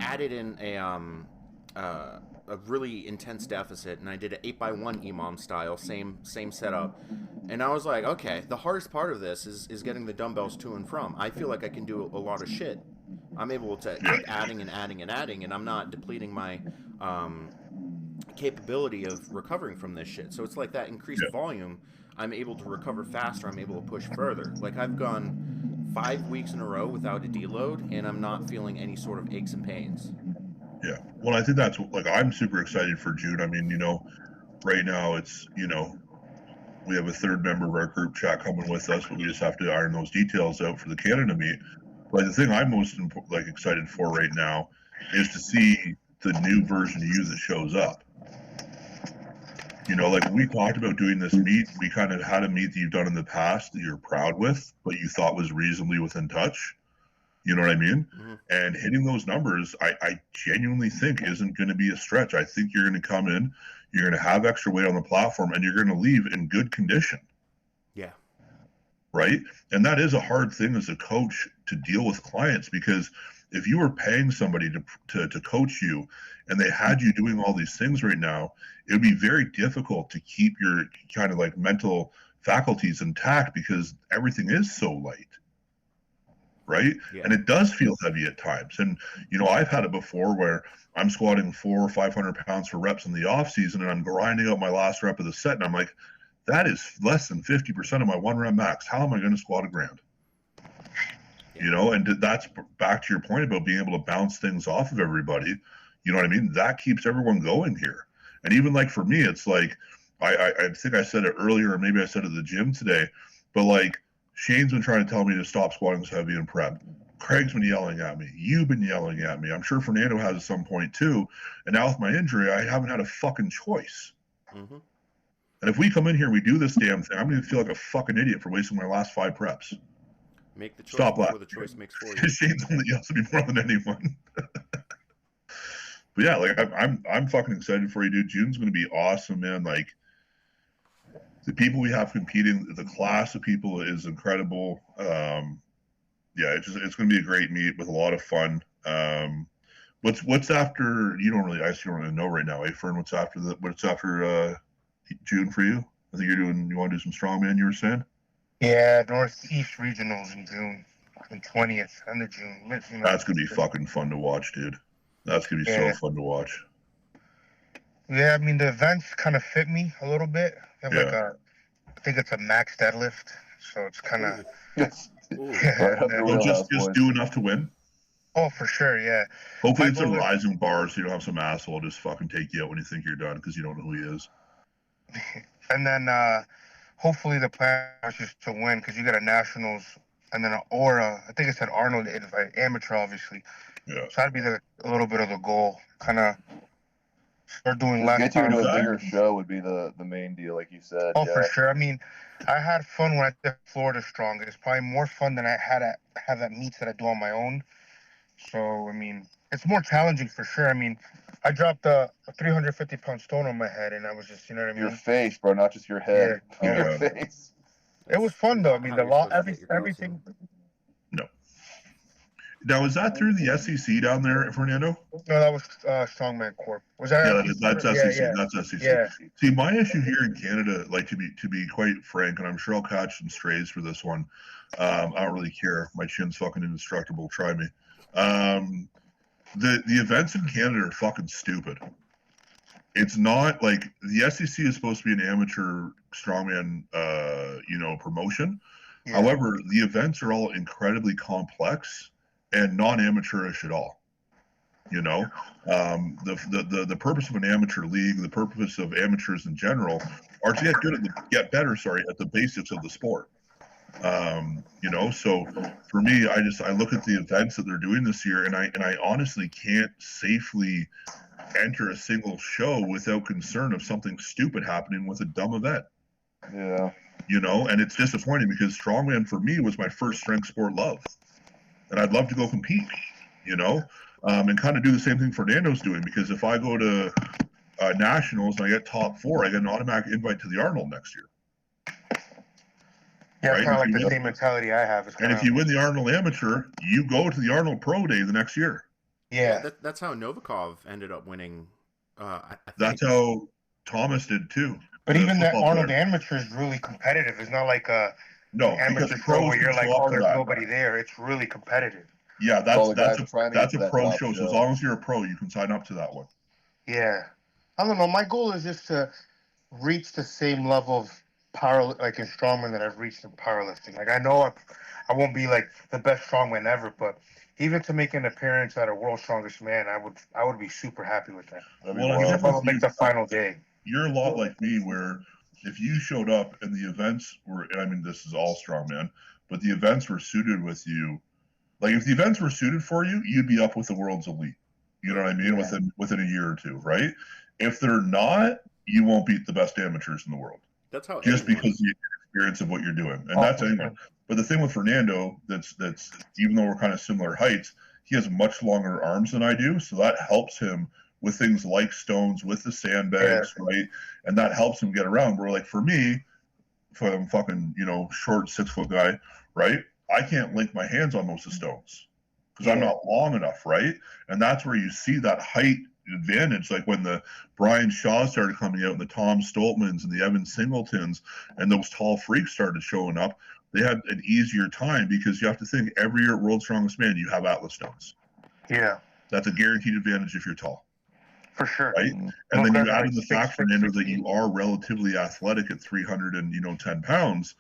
added in a really intense deficit, and I did an 8x1 EMOM style, same setup. And I was like, okay, the hardest part of this is getting the dumbbells to and from. I feel like I can do a lot of shit. I'm able to keep adding and adding and adding, and I'm not depleting my capability of recovering from this shit. So it's like that increased volume, I'm able to recover faster, I'm able to push further. Like I've gone 5 weeks in a row without a deload, and I'm not feeling any sort of aches and pains. Yeah, well, I think that's, like, I'm super excited for June. I mean, you know, right now it's, you know, we have a 3rd member of our group chat coming with us, but we just have to iron those details out for the Canada meet. But the thing I'm most excited for right now is to see the new version of you that shows up. You know, like we talked about doing this meet, we kind of had a meet that you've done in the past that you're proud with, but you thought was reasonably within touch. You know what I mean? Mm-hmm. And hitting those numbers, I genuinely think isn't going to be a stretch. I think you're going to come in, you're going to have extra weight on the platform, and you're going to leave in good condition. Yeah. Right? And that is a hard thing as a coach to deal with clients, because if you were paying somebody to coach you and they had you doing all these things right now, it would be very difficult to keep your kind of like mental faculties intact because everything is so light. Right? Yeah. And it does feel heavy at times. And, you know, I've had it before where I'm squatting 400 or 500 pounds for reps in the off season and I'm grinding out my last rep of the set. And I'm like, that is less than 50% of my 1 rep max. How am I going to squat a grand? You know, and that's back to your point about being able to bounce things off of everybody. You know what I mean? That keeps everyone going here. And even like for me, it's like, I think I said it earlier, or maybe I said it at the gym today, but like Shane's been trying to tell me to stop squatting so heavy in prep. Craig's been yelling at me. You've been yelling at me. I'm sure Fernando has at some point too. And now with my injury, I haven't had a fucking choice. Mm-hmm. And if we come in here and we do this damn thing, I'm going to feel like a fucking idiot for wasting my last 5 preps. Make the choice Stop before laughing. the choice makes for you. Shane's only yells at me more than anyone. But yeah, like I'm fucking excited for you, dude. June's going to be awesome, man. Like the people we have competing, the class of people is incredible. Yeah, it's going to be a great meet with a lot of fun. What's after? You don't really, I actually don't really know right now. Fern, what's after June for you? I think you want to do some strongman, you were saying? Yeah, Northeast Regionals in June, on 20th, end of June. You know, That's going to be fucking fun to watch, dude. That's going to be so fun to watch. Yeah, I mean, the events kind of fit me a little bit. I have Yeah. I think it's a max deadlift, so it's kind of... Right up your wheelhouse, just boys. do enough to win. Oh, for sure, yeah. Hopefully My it's a goal is- rising bar, so you don't have some asshole just fucking take you out when you think you're done because you don't know who he is. And then hopefully the plan is just to win because you got a nationals and then I think it said Arnold invite, amateur, obviously. Yeah. So that'd be a little bit of the goal. Kind of start doing less Get you time. into a bigger show would be the main deal, like you said. Oh, yeah. for sure. I mean, I had fun when I did Florida Strong. It's probably more fun than I had at meets that I do on my own. So, I mean, it's more challenging for sure. I mean, I dropped a 350-pound stone on my head, and I was just, you know what I mean? Your face, bro, not just your head. Yeah. Your Yeah. face. It was fun though. I mean, How the you're law, supposed to get your everything. No. Now, is that through the SEC down there, Fernando? No, that was Strongman Corp. Was that? Yeah, that's SEC. Yeah, That's SEC. yeah. See, my issue here in Canada, like to be quite frank, and I'm sure I'll catch some strays for this one. I don't really care. My chin's fucking indestructible. Try me. The events in Canada are fucking stupid. It's not like the SEC is supposed to be an amateur strongman, promotion. Yeah. However, the events are all incredibly complex and non-amateurish at all. You know, the purpose of an amateur league, the purpose of amateurs in general, are to get better at the basics of the sport. So for me, I look at the events that they're doing this year, and I honestly can't safely enter a single show without concern of something stupid happening with a dumb event. Yeah. And it's disappointing because strongman for me was my first strength sport love, and I'd love to go compete, and kind of do the same thing Fernando's doing, because if I go to nationals and I get top 4, I get an automatic invite to the Arnold next year. Yeah, Right? kind of like the same mentality I have. And if you win the Arnold Amateur, you go to the Arnold Pro Day the next year. Yeah. That's how Novikov ended up winning. I think. That's how Thomas did too. But even the football Arnold player. Amateur is really competitive. It's not like a No, amateur because pro pros where you're can like, show up oh, to there's that. nobody there. It's really competitive. Yeah, All the that's guys trying to a get to that pro top show. So as show. long as you're a pro, you can sign up to that one. Yeah. I don't know. My goal is just to reach the same level of power, like in strongman, that I've reached in powerlifting. Like, I know I won't be like the best strongman ever, but even to make an appearance at a World's Strongest Man, I would be super happy with that. That'd be Well, I wild. mean, If I would make the final day. You're a lot like me, where if you showed up and the events were, and I mean, this is all strongman, but the events were suited with you. Like if the events were suited for you, you'd be up with the world's elite. You know what I mean? Yeah. Within a year or two, right? If they're not, you won't beat the best amateurs in the world. That's how. Just anyone- because of the experience of what you're doing. And Oh, that's for anyone. sure. But the thing with Fernando, that's even though we're kind of similar heights, he has much longer arms than I do. So that helps him with things like stones, with the sandbags, right? And that helps him get around. Where like for me, if I'm fucking, short 6-foot guy, right? I can't link my hands on most of the stones because I'm not long enough, right? And that's where you see that height advantage. Like when the Brian Shaw started coming out and the Tom Stoltmans and the Evan Singletons and those tall freaks started showing up, they had an easier time because you have to think every year at World's Strongest Man, you have Atlas stones. Yeah, That's a guaranteed advantage if you're tall, for sure. right? Mhm. And then Most you guys are add in like the fact, 6'6", Fernando, that 6'8". you are relatively athletic at 310 pounds,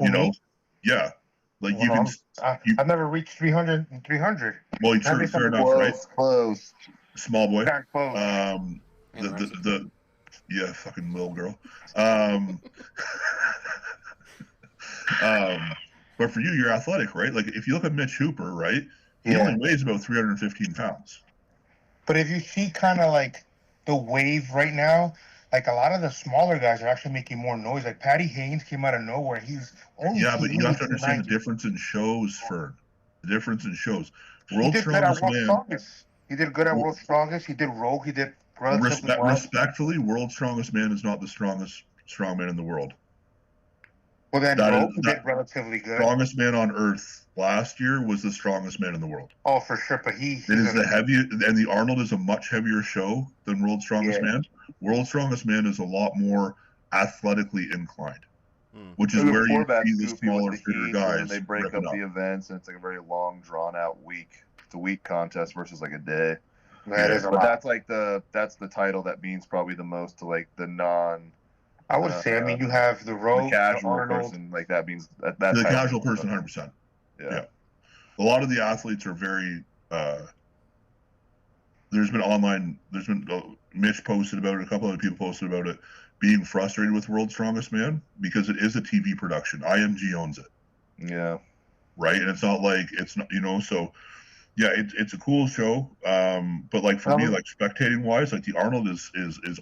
Mhm. yeah. Like Well, you can, I've never reached 300 and 300. well, That'd be fair something enough, right? Close. Small boy. Not close. Yeah, fucking little girl. But for you, you're athletic, right? Like if you look at Mitch Hooper, right? He only weighs about 315 pounds. But if you see kind of like the wave right now, like a lot of the smaller guys are actually making more noise. Like Patty Haynes came out of nowhere. He's only Yeah, but you have to understand the 290. difference in shows, Fern. The difference in shows. He World's did good at Strongest World's Man. Strongest. He did good at World's Strongest. He did Rogue. He did relatively well. Respectfully, World's Strongest Man is not the strongest strongman in the world. Well, then That Rogue is- did relatively good. Strongest man on Earth last year was the strongest man in the world. Oh, for sure. But It is the heaviest, and the Arnold is a much heavier show than World's Strongest Yeah. Man. World's Strongest Man is a lot more athletically inclined, Hmm. which is It was where you quarterback see the goofy smaller, with the fitter heat, and guys. then they break up ripping the events, and it's like a very long, drawn out week. It's a week contest versus like a day. That is a But lot. that's like that's the title that means probably the most to like the non. I would say. I mean, you have the Rogue, The casual Arnold. person, like that means that The title casual means person, something. 100%. Yeah. A lot of the athletes are very. There's been Mitch posted about it. A couple other people posted about it, being frustrated with World's Strongest Man because it is a TV production. IMG owns it, Yeah. right? And it's not like it's not, so. Yeah, it's a cool show, but like for me, like spectating wise, like the Arnold is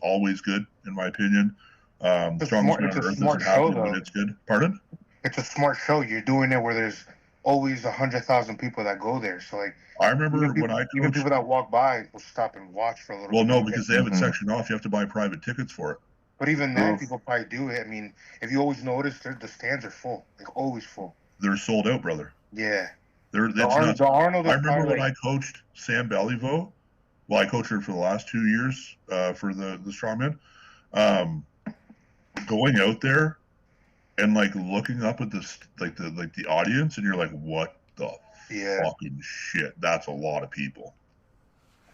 always good in my opinion. Strongest Man on Earth isn't happy, but it's good. Pardon? It's a smart show. You're doing it where there's always 100,000 people that go there. So like, I remember when I even coached. people that walk by will stop and watch for a little. Well, bit. no, because they have it Mhm. sectioned off. You have to buy private tickets for it. But even then, Oof. people probably do it. I mean, if you always notice, the stands are full. Like always full. They're sold out, brother. Yeah. It's The nuts. Arnold is I remember probably when I coached Sam Belliveau. Well, I coached her for the last 2 years for the strongman. Going out there and like looking up at this the audience, and you're like, what the Yeah. fucking shit? That's a lot of people,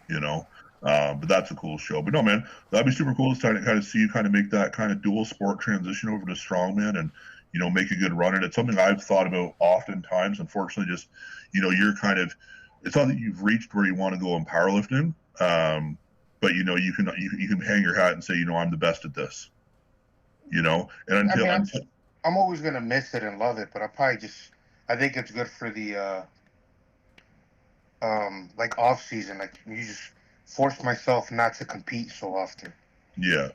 But that's a cool show. But no, man, that'd be super cool to kind of see you kind of make that kind of dual sport transition over to strongman and make a good run. And it's something I've thought about oftentimes. Unfortunately, just you're kind of, it's not that you've reached where you want to go in powerlifting, but you can hang your hat and say I'm the best at this. And until I'm always gonna miss it and love it, but I think it's good for the like off season. Like you just force myself not to compete so often. Yeah.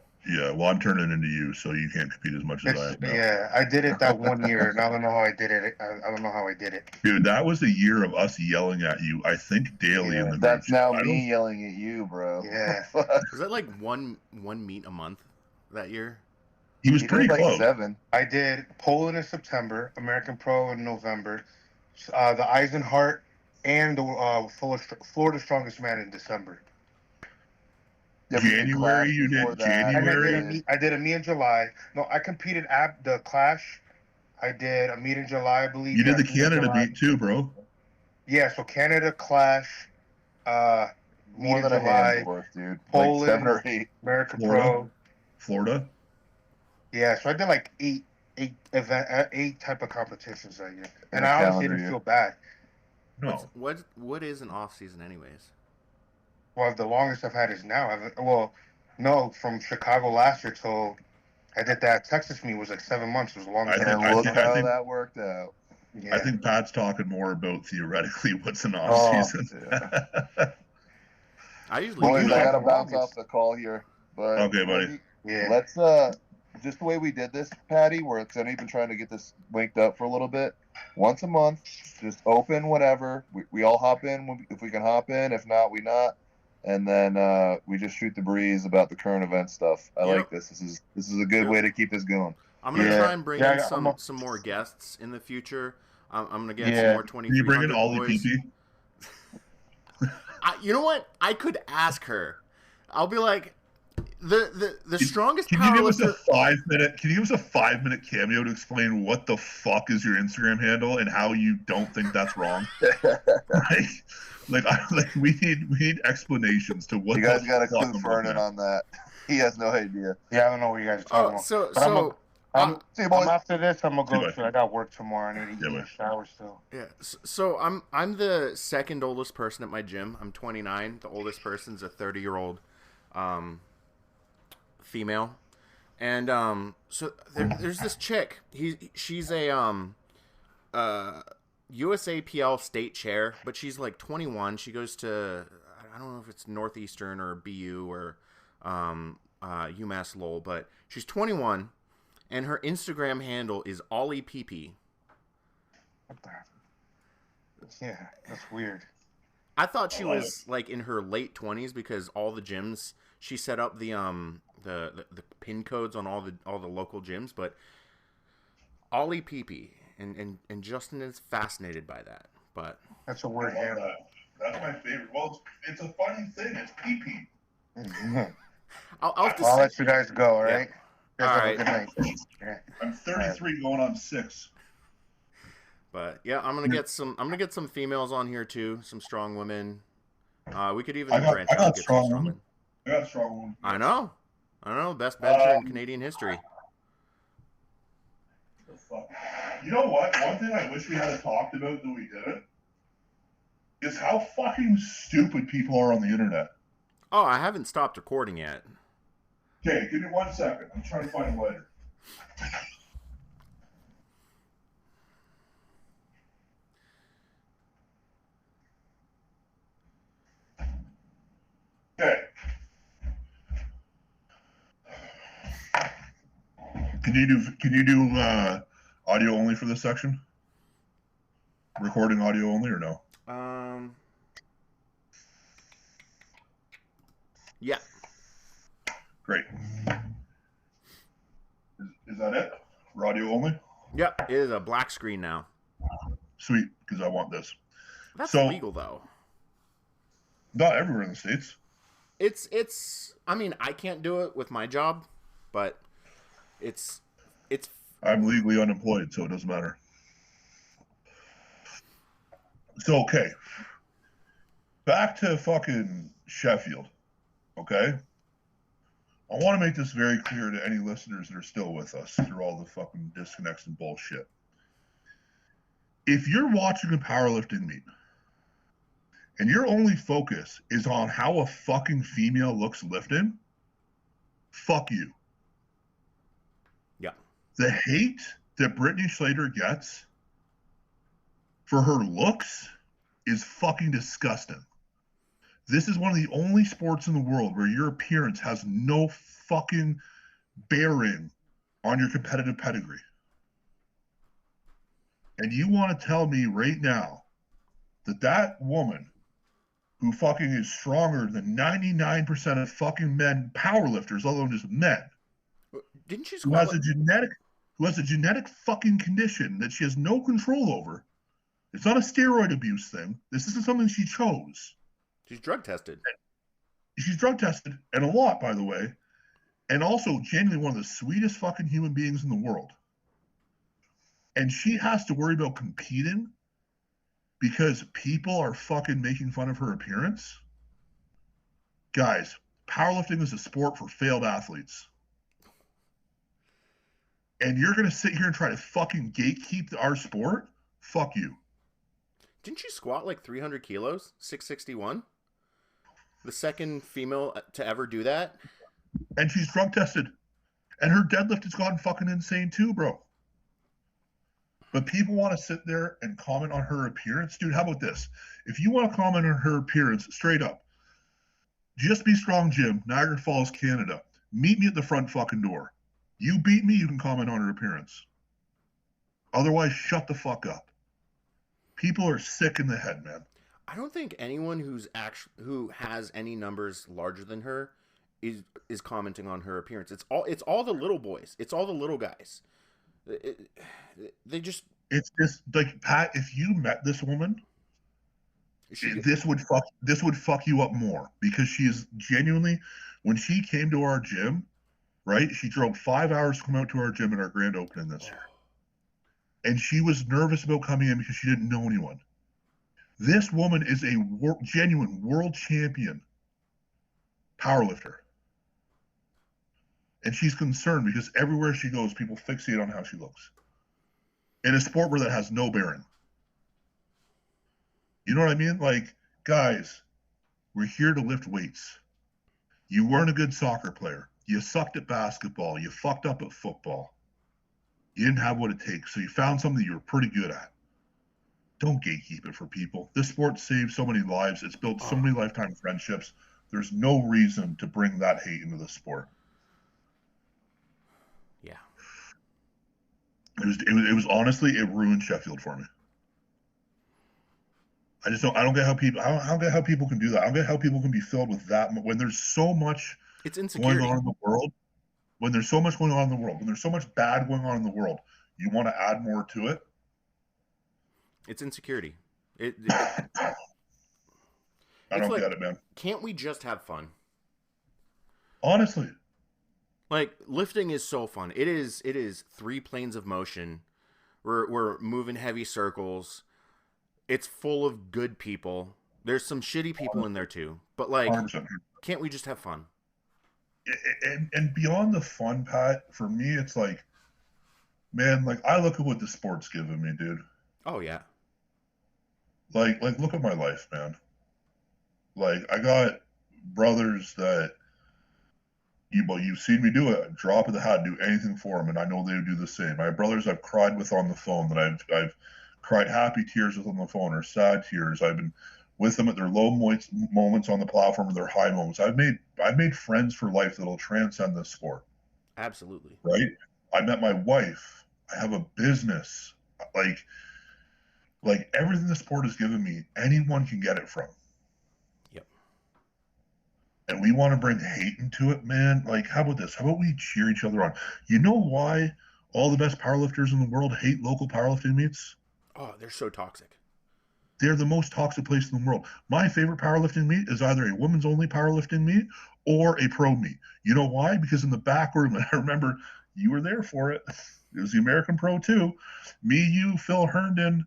Well, I'm turning into you, so you can't compete as much as I am now. Yeah, I did it that one year, and I don't know how I did it. I don't know how I did it. Dude, that was the year of us yelling at you, I think, daily in the group. That's now me yelling at you, bro. Yeah. Was that like one meet a month that year? He was He pretty did like close. 7. I did Poland in September, American Pro in November, the Eisenhart, and the Florida Strongest Man in December. Yeah, we did January, Clash you did before that. January? And I did a meet in July. No, I competed at the Clash. I did a meet in July, I believe. You did the meet in Canada July. beat too, bro. Yeah, so Canada, Clash, More meet in than a July, handful worth, dude. Poland, Like 7 or 8. American Florida. Pro. Florida. Yeah, so I did like eight type of competitions that year, and In a I honestly calendar didn't year. feel bad. No. What is an off season anyways? Well, the longest I've had is now. From Chicago last year till I did that Texas meet was like 7 months. It was the longest. And I look think- how that worked out. Yeah. I think Pat's talking more about theoretically what's an Oh, off season. I usually Boys, do I Yeah. gotta that. bounce off the call here, but Okay, buddy. Yeah. let's just the way we did this, Patty. Where I know you've been trying to get this linked up for a little bit. Once a month, just open whatever. We all hop in if we can hop in. If not, we not. And then we just shoot the breeze about the current event stuff. I Yep. like this. This is a good way to keep this going. I'm gonna Yeah. try and bring Yeah, in I'm some more guests in the future. I'm gonna get Yeah. some more Can you bring in 2300 all the boys. PP? You know what? I could ask her. I'll be like, the strongest Can you give us a powerlifter. 5-minute? Can you give us a 5-minute cameo to explain what the fuck is your Instagram handle and how you don't think that's wrong? We need explanations to what You guys got to the fuck clue I'm Fernan looking at. on that. He has no idea. Yeah, I don't know what you guys are talking about. So But See you, boys. after this, I'm gonna See you, go. bud. So I got work tomorrow. I need to Yeah, eat bud. and shower still. yeah. So I'm the second oldest person at my gym. I'm 29. The oldest person's a 30-year-old female, and so there's this chick. She's a USAPL state chair, but she's like 21. She goes to, I don't know if it's Northeastern or BU or UMass Lowell, but she's 21, and her Instagram handle is OlliePP. What the? Yeah, that's weird. I thought she was like in her late 20s because all the gyms she set up the pin codes on all the local gyms, but OlliePP, and Justin is fascinated by that. But That's a weird handle. That's my favorite. Well, it's a funny thing. It's pee-pee. I'll have to I'll see. let you guys go. All right. All Guys have right. a good night. Yeah. I'm 33 going on 6. But yeah, I'm gonna get some females on here too, some strong women. We could even I got branch out and get some strong women. I got a strong one. I know, best bencher in Canadian history. The fuck? You know what? One thing I wish we had talked about that we didn't is how fucking stupid people are on the internet. Oh, I haven't stopped recording yet. Okay, give me 1 second. I'm trying to find a lighter. Okay. Can you do audio only for this section? Recording audio only or no? Yeah. Great. Is that it? For audio only? Yep, it is a black screen now. Sweet, because I want this. That's So- legal though. Not everywhere in the States. It's I mean, I can't do it with my job, but it's I'm legally unemployed, so it doesn't matter. So, okay. Back to fucking Sheffield, okay? I want to make this very clear to any listeners that are still with us through all the fucking disconnects and bullshit. If you're watching a powerlifting meet and your only focus is on how a fucking female looks lifting, fuck you. yeah. The hate that Brittany Schlater gets for her looks is fucking disgusting. This is one of the only sports in the world where your appearance has no fucking bearing on your competitive pedigree. And you want to tell me right now that woman who fucking is stronger than 99% of fucking men powerlifters, although just men, Didn't she who squat? has a genetic fucking condition that she has no control over. It's not a steroid abuse thing. This isn't something she chose. She's drug tested. She's drug tested, and a lot, by the way, and also genuinely one of the sweetest fucking human beings in the world. And she has to worry about competing because people are fucking making fun of her appearance. Guys, powerlifting is a sport for failed athletes. And you're going to sit here and try to fucking gatekeep our sport? Fuck you. Didn't she squat like 300 kilos? 661? The second female to ever do that? And she's drug tested. And her deadlift has gotten fucking insane too, bro. But people want to sit there and comment on her appearance. Dude, how about this? If you want to comment on her appearance, straight up, Just Be Strong Gym, Niagara Falls, Canada. Meet me at the front fucking door. You beat me, you can comment on her appearance. Otherwise, shut the fuck up. People are sick in the head, man. I don't think anyone who has any numbers larger than her is commenting on her appearance. It's all the little boys. It's all the little guys. They just. It's just like, Pat, if you met this woman, this would fuck you up more, because she is genuinely, when she came to our gym, right? She drove 5 hours to come out to our gym in our grand opening this year. And she was nervous about coming in because she didn't know anyone. This woman is a genuine world champion powerlifter. And she's concerned because everywhere she goes, people fixate on how she looks. In a sport where that has no bearing. You know what I mean? Like, guys, we're here to lift weights. You weren't a good soccer player. You sucked at basketball. You fucked up at football. You didn't have what it takes, so you found something you were pretty good at. Don't gatekeep it for people. This sport saves so many lives. It's built so many lifetime friendships. There's no reason to bring that hate into the sport. It was honestly, it ruined Sheffield for me. I don't get how people I don't get how people can do that. I don't get how people can be filled with that when there's so much It's going insecurity. on in the world. When there's so much going on in the world, when there's so much bad going on in the world, you want to add more to it. It's insecurity. I don't get it, man. Can't we just have fun? Honestly. Like, lifting is so fun. It is 3 planes of motion. We're moving heavy circles. It's full of good people. There's some shitty people in there too. But like, 100%. Can't we just have fun? And beyond the fun, Pat, for me, it's like, man, like I look at what the sport's giving me, dude. Oh yeah. Like look at my life, man. Like I got brothers that you've seen me do it. Drop of the hat, do anything for them, and I know they would do the same. I have brothers I've cried with on the phone, that I've cried happy tears with on the phone, or sad tears. I've been with them at their low moments on the platform, or their high moments. I've made friends for life that'll transcend this sport. Absolutely. Right? I met my wife. I have a business. Like everything the sport has given me, anyone can get it from. Yep. And we want to bring hate into it, man. Like, how about this? How about we cheer each other on? You know why all the best powerlifters in the world hate local powerlifting meets? Oh, they're so toxic. They're the most toxic place in the world. My favorite powerlifting meet is either a women's only powerlifting meet or a pro meet. You know why? Because in the back room, and I remember you were there for it. It was the American Pro too. Me, you, Phil Herndon,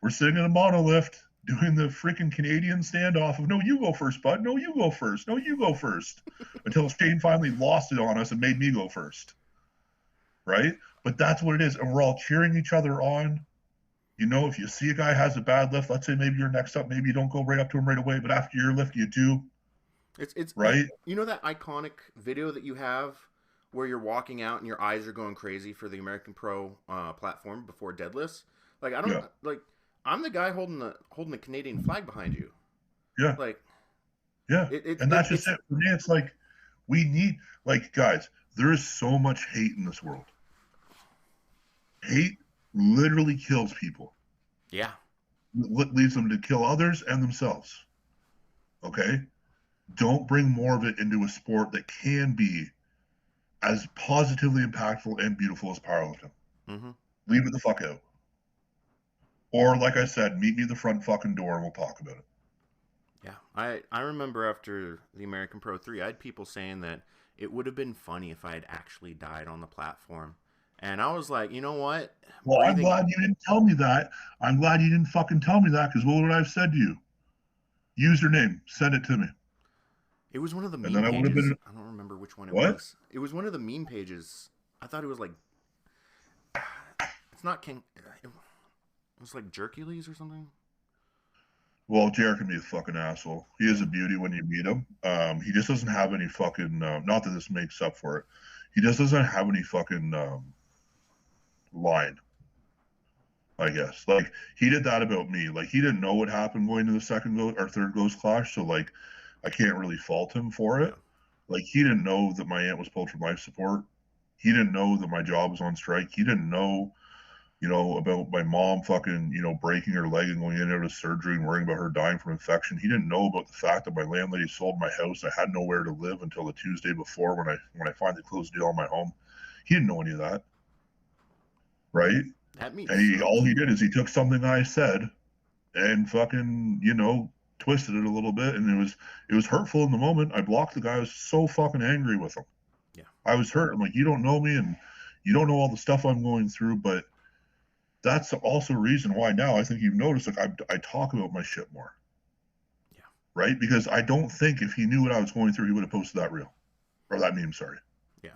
we're sitting in a monolift doing the freaking Canadian standoff of, no, you go first, bud. No, you go first. No, you go first. Until Shane finally lost it on us and made me go first. Right? But that's what it is. And we're all cheering each other on. You know, if you see a guy has a bad lift, let's say maybe you're next up, maybe you don't go right up to him right away, but after your lift, you do. It's right. You know that iconic video that you have where you're walking out and your eyes are going crazy for the American Pro platform before deadlifts? Like, I don't like. I'm the guy holding the Canadian flag behind you. Yeah. Like. Yeah. And that's just it. For me, it's like we need, like, guys, there is so much hate in this world. Hate literally kills people. Yeah. Leads them to kill others and themselves. Okay? Don't bring more of it into a sport that can be as positively impactful and beautiful as powerlifting. Mm-hmm. Leave it the fuck out. Or, like I said, meet me at the front fucking door and we'll talk about it. Yeah. I remember after the American Pro 3, I had people saying that it would have been funny if I had actually died on the platform. And I was like, you know what? Well, I'm glad you didn't tell me that. I'm glad you didn't fucking tell me that, because what would I have said to you? Username, send it to me. It was one of the meme pages. I don't remember which one it was. It was one of the meme pages. I thought it was like... It's not King... It was like Jerkules or something. Well, Jared can be a fucking asshole. He is a beauty when you meet him. He just doesn't have any fucking... not that this makes up for it. He just doesn't have any fucking... line, I guess. Like, he did that about me. Like, he didn't know what happened going to the third Ghost Clash, so like I can't really fault him for it. Like, he didn't know that my aunt was pulled from life support. He didn't know that my job was on strike. He didn't know, you know, about my mom fucking, you know, breaking her leg and going in and out of surgery and worrying about her dying from infection. He didn't know about the fact that my landlady sold my house. I had nowhere to live until the Tuesday before when I finally closed the deal on my home. He didn't know any of that. Right? And all he did is he took something I said and fucking, you know, twisted it a little bit, and it was hurtful in the moment. I blocked the guy. I was so fucking angry with him. Yeah. I was hurt. I'm like, you don't know me and you don't know all the stuff I'm going through, but that's also a reason why now I think you've noticed, like, I talk about my shit more. Yeah. Right? Because I don't think if he knew what I was going through, he would have posted that reel. Or that meme, sorry. Yeah.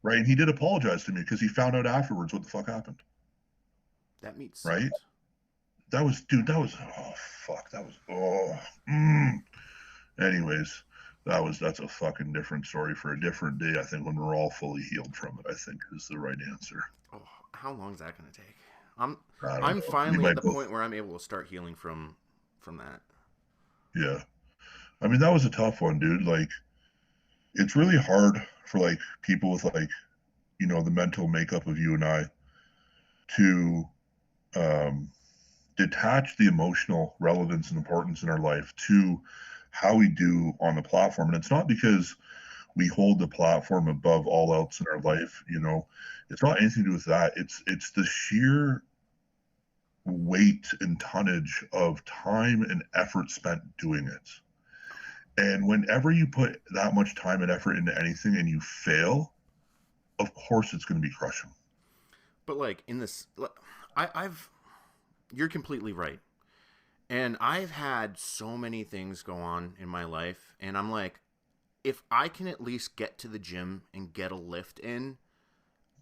Right? And he did apologize to me because he found out afterwards what the fuck happened. That means right? Oh fuck, anyways, that's a fucking different story for a different day. I think when we're all fully healed from it, I think is the right answer. Oh, how long is that going to take? I'm finally at the point where I'm able to start healing from that. Yeah. I mean, that was a tough one, dude. Like, it's really hard for, like, people with, like, you know, the mental makeup of you and I. to detach the emotional relevance and importance in our life to how we do on the platform. And it's not because we hold the platform above all else in our life, you know, it's not anything to do with that. It's the sheer weight and tonnage of time and effort spent doing it. And whenever you put that much time and effort into anything and you fail, of course it's going to be crushing. But like in this, you're completely right. And I've had so many things go on in my life, and I'm like, if I can at least get to the gym and get a lift in,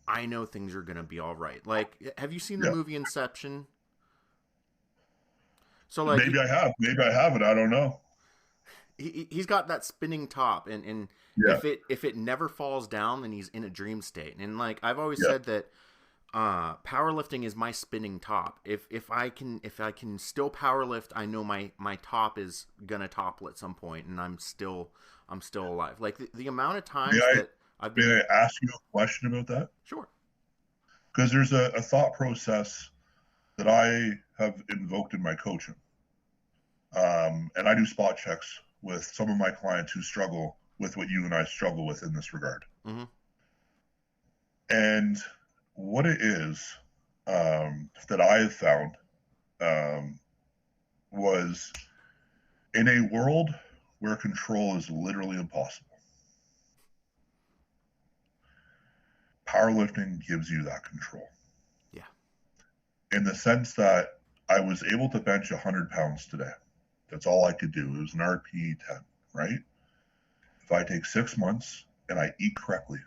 I know things are going to be all right. Like, have you seen the movie Inception? So like, maybe I haven't. I don't know. He's got that spinning top, and if it never falls down, then he's in a dream state. And like I've always said that powerlifting is my spinning top. If I can still powerlift, I know my top is gonna topple at some point, and I'm still alive. Like the amount of times that I've been. May I ask you a question about that? Sure. Because there's a thought process that I have invoked in my coaching, and I do spot checks with some of my clients who struggle with what you and I struggle with in this regard. Mm-hmm. And what it is that I have found was in a world where control is literally impossible, powerlifting gives you that control. Yeah. In the sense that I was able to bench 100 pounds today. That's all I could do. It was an RPE 10, right? If I take 6 months and I eat correctly,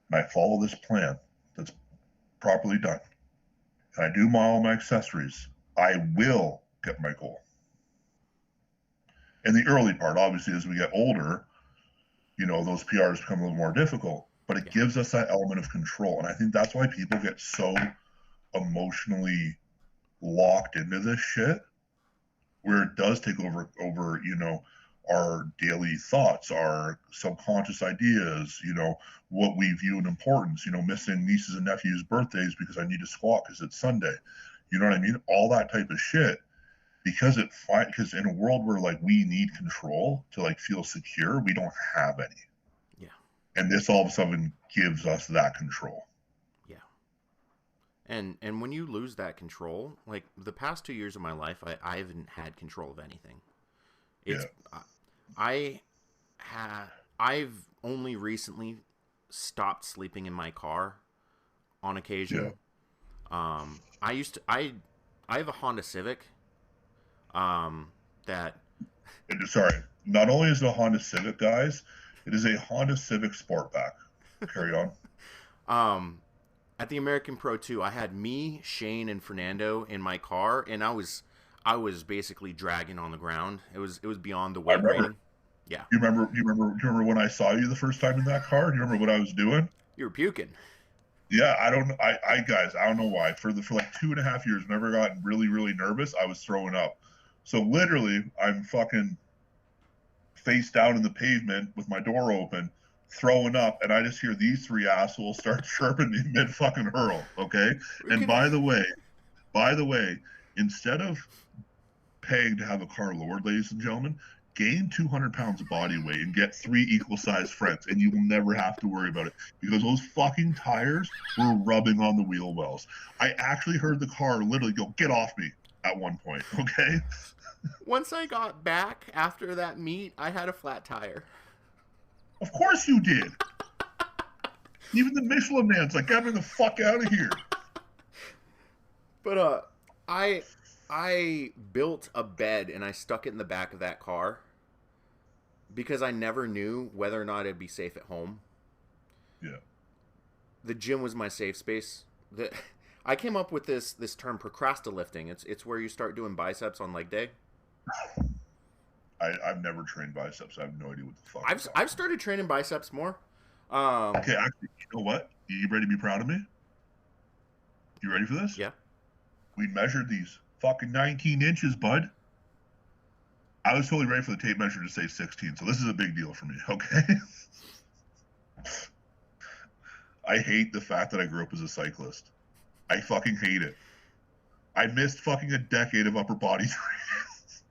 and I follow this plan that's properly done, and I do all my accessories, I will get my goal. In the early part, obviously, as we get older, you know, those PRs become a little more difficult, but it gives us that element of control. And I think that's why people get so emotionally locked into this shit, where it does take over, you know, our daily thoughts, our subconscious ideas, you know, what we view in importance, you know, missing nieces and nephews' birthdays because I need to squat because it's Sunday. You know what I mean? All that type of shit. Because in a world where like we need control to like feel secure, we don't have any. Yeah. And this all of a sudden gives us that control. Yeah. And when you lose that control, like the past 2 years of my life, I haven't had control of anything. I've only recently stopped sleeping in my car on occasion. Yeah. I have a Honda Civic. Sorry, not only is it a Honda Civic, guys, it is a Honda Civic Sportback. Carry on. At the American Pro 2, I had me, Shane, and Fernando in my car, and I was basically dragging on the ground. It was beyond the weight rating. Yeah. Do you remember when I saw you the first time in that car? Do you remember what I was doing? You were puking. Yeah, I don't know why. For like 2.5 years, whenever I got really, really nervous, I was throwing up. So literally, I'm fucking face down in the pavement with my door open, throwing up, and I just hear these three assholes start chirping me mid fucking hurl. Okay. And by the way, instead of paying to have a car lowered, ladies and gentlemen, gain 200 pounds of body weight and get 3 equal-sized friends, and you will never have to worry about it because those fucking tires were rubbing on the wheel wells. I actually heard the car literally go, "Get off me," at one point. Okay. Once I got back after that meet, I had a flat tire. Of course you did. Even the Michelin man's like, "Get me the fuck out of here." But I built a bed and I stuck it in the back of that car because I never knew whether or not it'd be safe at home. Yeah. The gym was my safe space. I came up with this term procrastilifting. It's where you start doing biceps on leg day. I've never trained biceps. I have no idea what the fuck. I've started training biceps more. Okay, actually, you know what? You ready to be proud of me? You ready for this? Yeah. We measured these fucking 19 inches, bud. I was totally ready for the tape measure to say 16, so this is a big deal for me, okay? I hate the fact that I grew up as a cyclist. I fucking hate it. I missed fucking a decade of upper body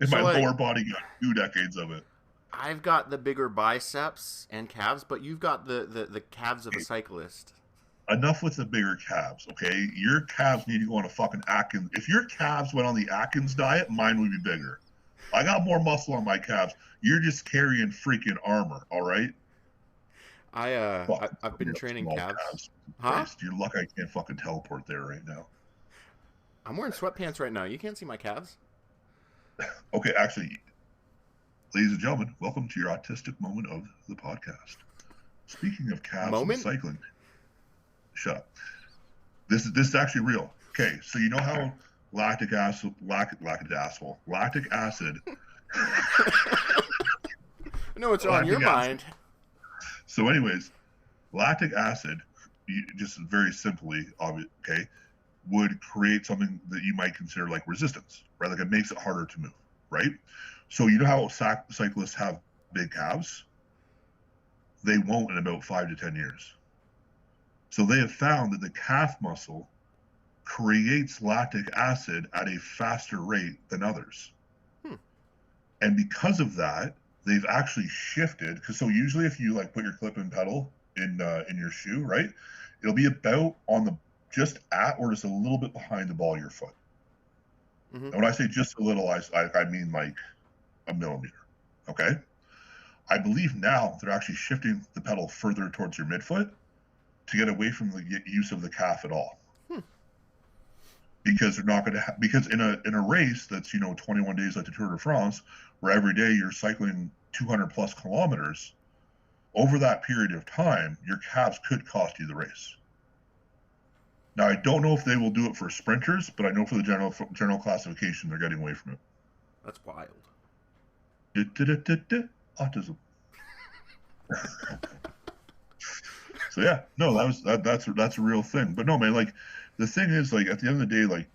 and So, my like, lower body got 2 decades of it. I've got the bigger biceps and calves, but you've got the calves of a cyclist. Enough with the bigger calves, okay? Your calves need to go on a fucking Atkins. If your calves went on the Atkins diet, mine would be bigger. I got more muscle on my calves. You're just carrying freaking armor, all right? I've been training calves. Huh? Christ, you're lucky I can't fucking teleport there right now. I'm wearing sweatpants right now. You can't see my calves. Okay, actually, ladies and gentlemen, welcome to your autistic moment of the podcast. Speaking of calves and cycling, shut up. This is actually real. Okay, so you know how lactic acid. No, it's on your mind. So, anyways, lactic acid, just very simply, okay, would create something that you might consider like resistance, right? Like it makes it harder to move, right? So you know how cyclists have big calves? They won't in about 5 to 10 years. So they have found that the calf muscle creates lactic acid at a faster rate than others. And because of that, they've actually shifted. Because so usually if you like put your clip and pedal in your shoe, right, it'll be about on the just at or just a little bit behind the ball of your foot. And when I say just a little, I mean like a millimeter. Okay. I believe now they're actually shifting the pedal further towards your midfoot to get away from the use of the calf at all. Because they're not going to because in a race that's 21 days like the Tour de France, where every day you're cycling 200 plus kilometers, over that period of time, your calves could cost you the race. Now I don't know if they will do it for sprinters, but I know for the general classification they're getting away from it. That's wild. Autism. So yeah, no, that's a real thing. But no, man, like the thing is, like at the end of the day, like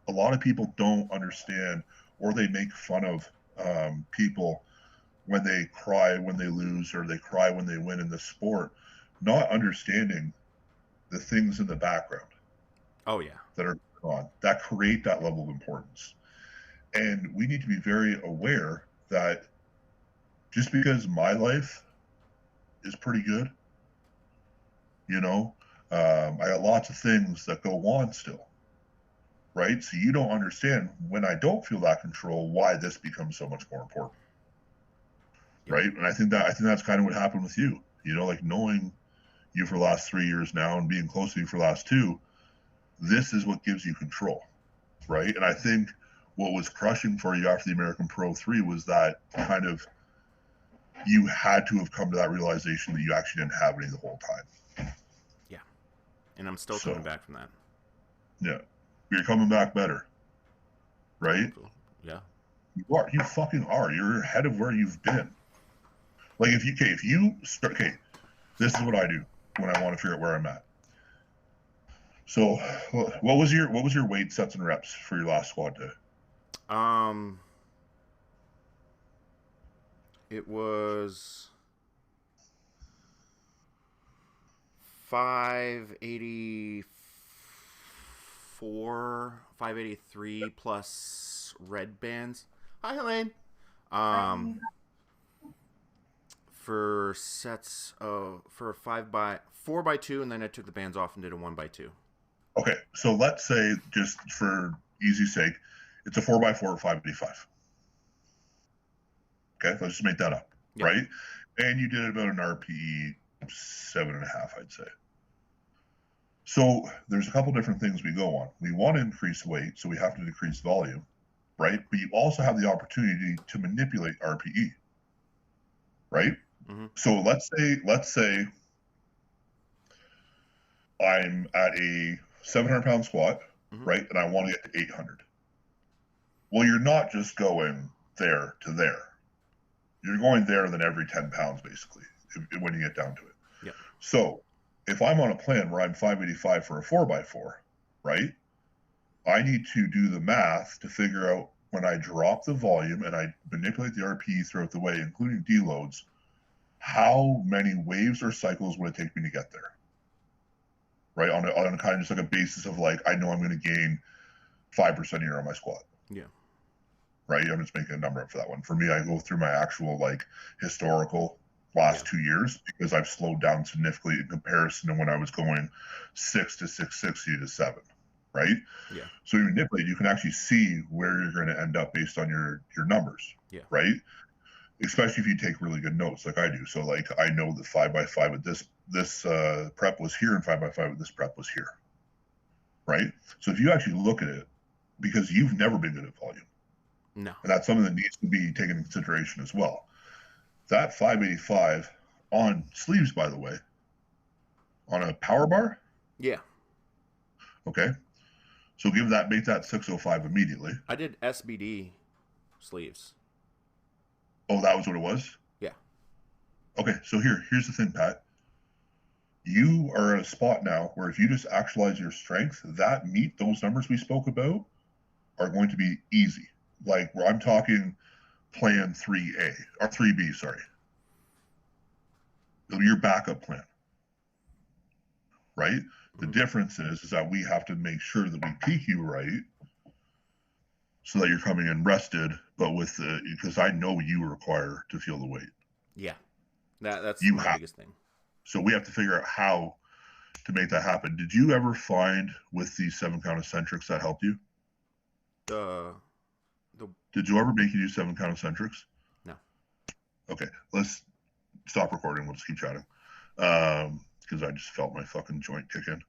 a lot of people don't understand, or they make fun of people when they cry when they lose or they cry when they win in the sport, not understanding the things in the background. Oh yeah, that are on that create that level of importance, and we need to be very aware that just because my life is pretty good, I got lots of things that go on still, right? So you don't understand when I don't feel that control, why this becomes so much more important, right? And I think that's kind of what happened with you, like knowing you for the last 3 years now and being close to you for the last 2, this is what gives you control, right? And I think what was crushing for you after the American Pro 3 was that kind of you had to have come to that realization that you actually didn't have any the whole time. Yeah. And I'm still coming back from that. Yeah. You're coming back better. Right? Yeah. You fucking are. You're ahead of where you've been. Like if you start, this is what I do when I want to figure out where I'm at. So what was your weight sets and reps for your last squad day? It was 584, 583 plus red bands. Hi, Helene. For sets of for a 4x2, and then I took the bands off and did a 1x2. Okay, so let's say, just for easy sake, it's a 4x4 or 585. Okay, let's just make that up, right? And you did it about an RPE 7.5, I'd say. So there's a couple different things we go on. We want to increase weight, so we have to decrease volume, right? But you also have the opportunity to manipulate RPE, right? So let's say I'm at a 700-pound squat, right? And I want to get to 800. Well, you're not just going there to there. You're going there and then every 10 pounds, basically, when you get down to it. Yeah. So if I'm on a plan where I'm 585 for a 4x4, right, I need to do the math to figure out when I drop the volume and I manipulate the RPE throughout the way, including deloads, how many waves or cycles would it take me to get there? right? On a kind of just like a basis of like, I know I'm going to gain 5% a year on my squat. Yeah. Right? I'm just making a number up for that one. For me, I go through my actual like historical last 2 years because I've slowed down significantly in comparison to when I was going 6 to 660 to 7. Right? Yeah. So you manipulate, you can actually see where you're going to end up based on your numbers. Yeah. Right? Especially if you take really good notes like I do. So like I know that 5x5 with this prep was here and 5x5 with this prep was here. Right? So if you actually look at it, because you've never been good at volume. No. And that's something that needs to be taken into consideration as well. That 585 on sleeves, by the way, on a power bar. Yeah. Okay. So make that 605 immediately. I did SBD sleeves. Oh, that was what it was? Yeah. Okay, so here's the thing, Pat. You are at a spot now where if you just actualize your strength, those numbers we spoke about are going to be easy. Like where I'm talking plan 3A or 3B, sorry. Your backup plan. Right? The difference is that we have to make sure that we peak you right so that you're coming in rested, but because I know you require to feel the weight. Yeah. That's my biggest thing. So we have to figure out how to make that happen. Did you ever find with the 7-count eccentrics that helped you? Did you ever make you do 7-count eccentrics? No. Okay, let's stop recording. We'll just keep chatting. Because I just felt my fucking joint kick in.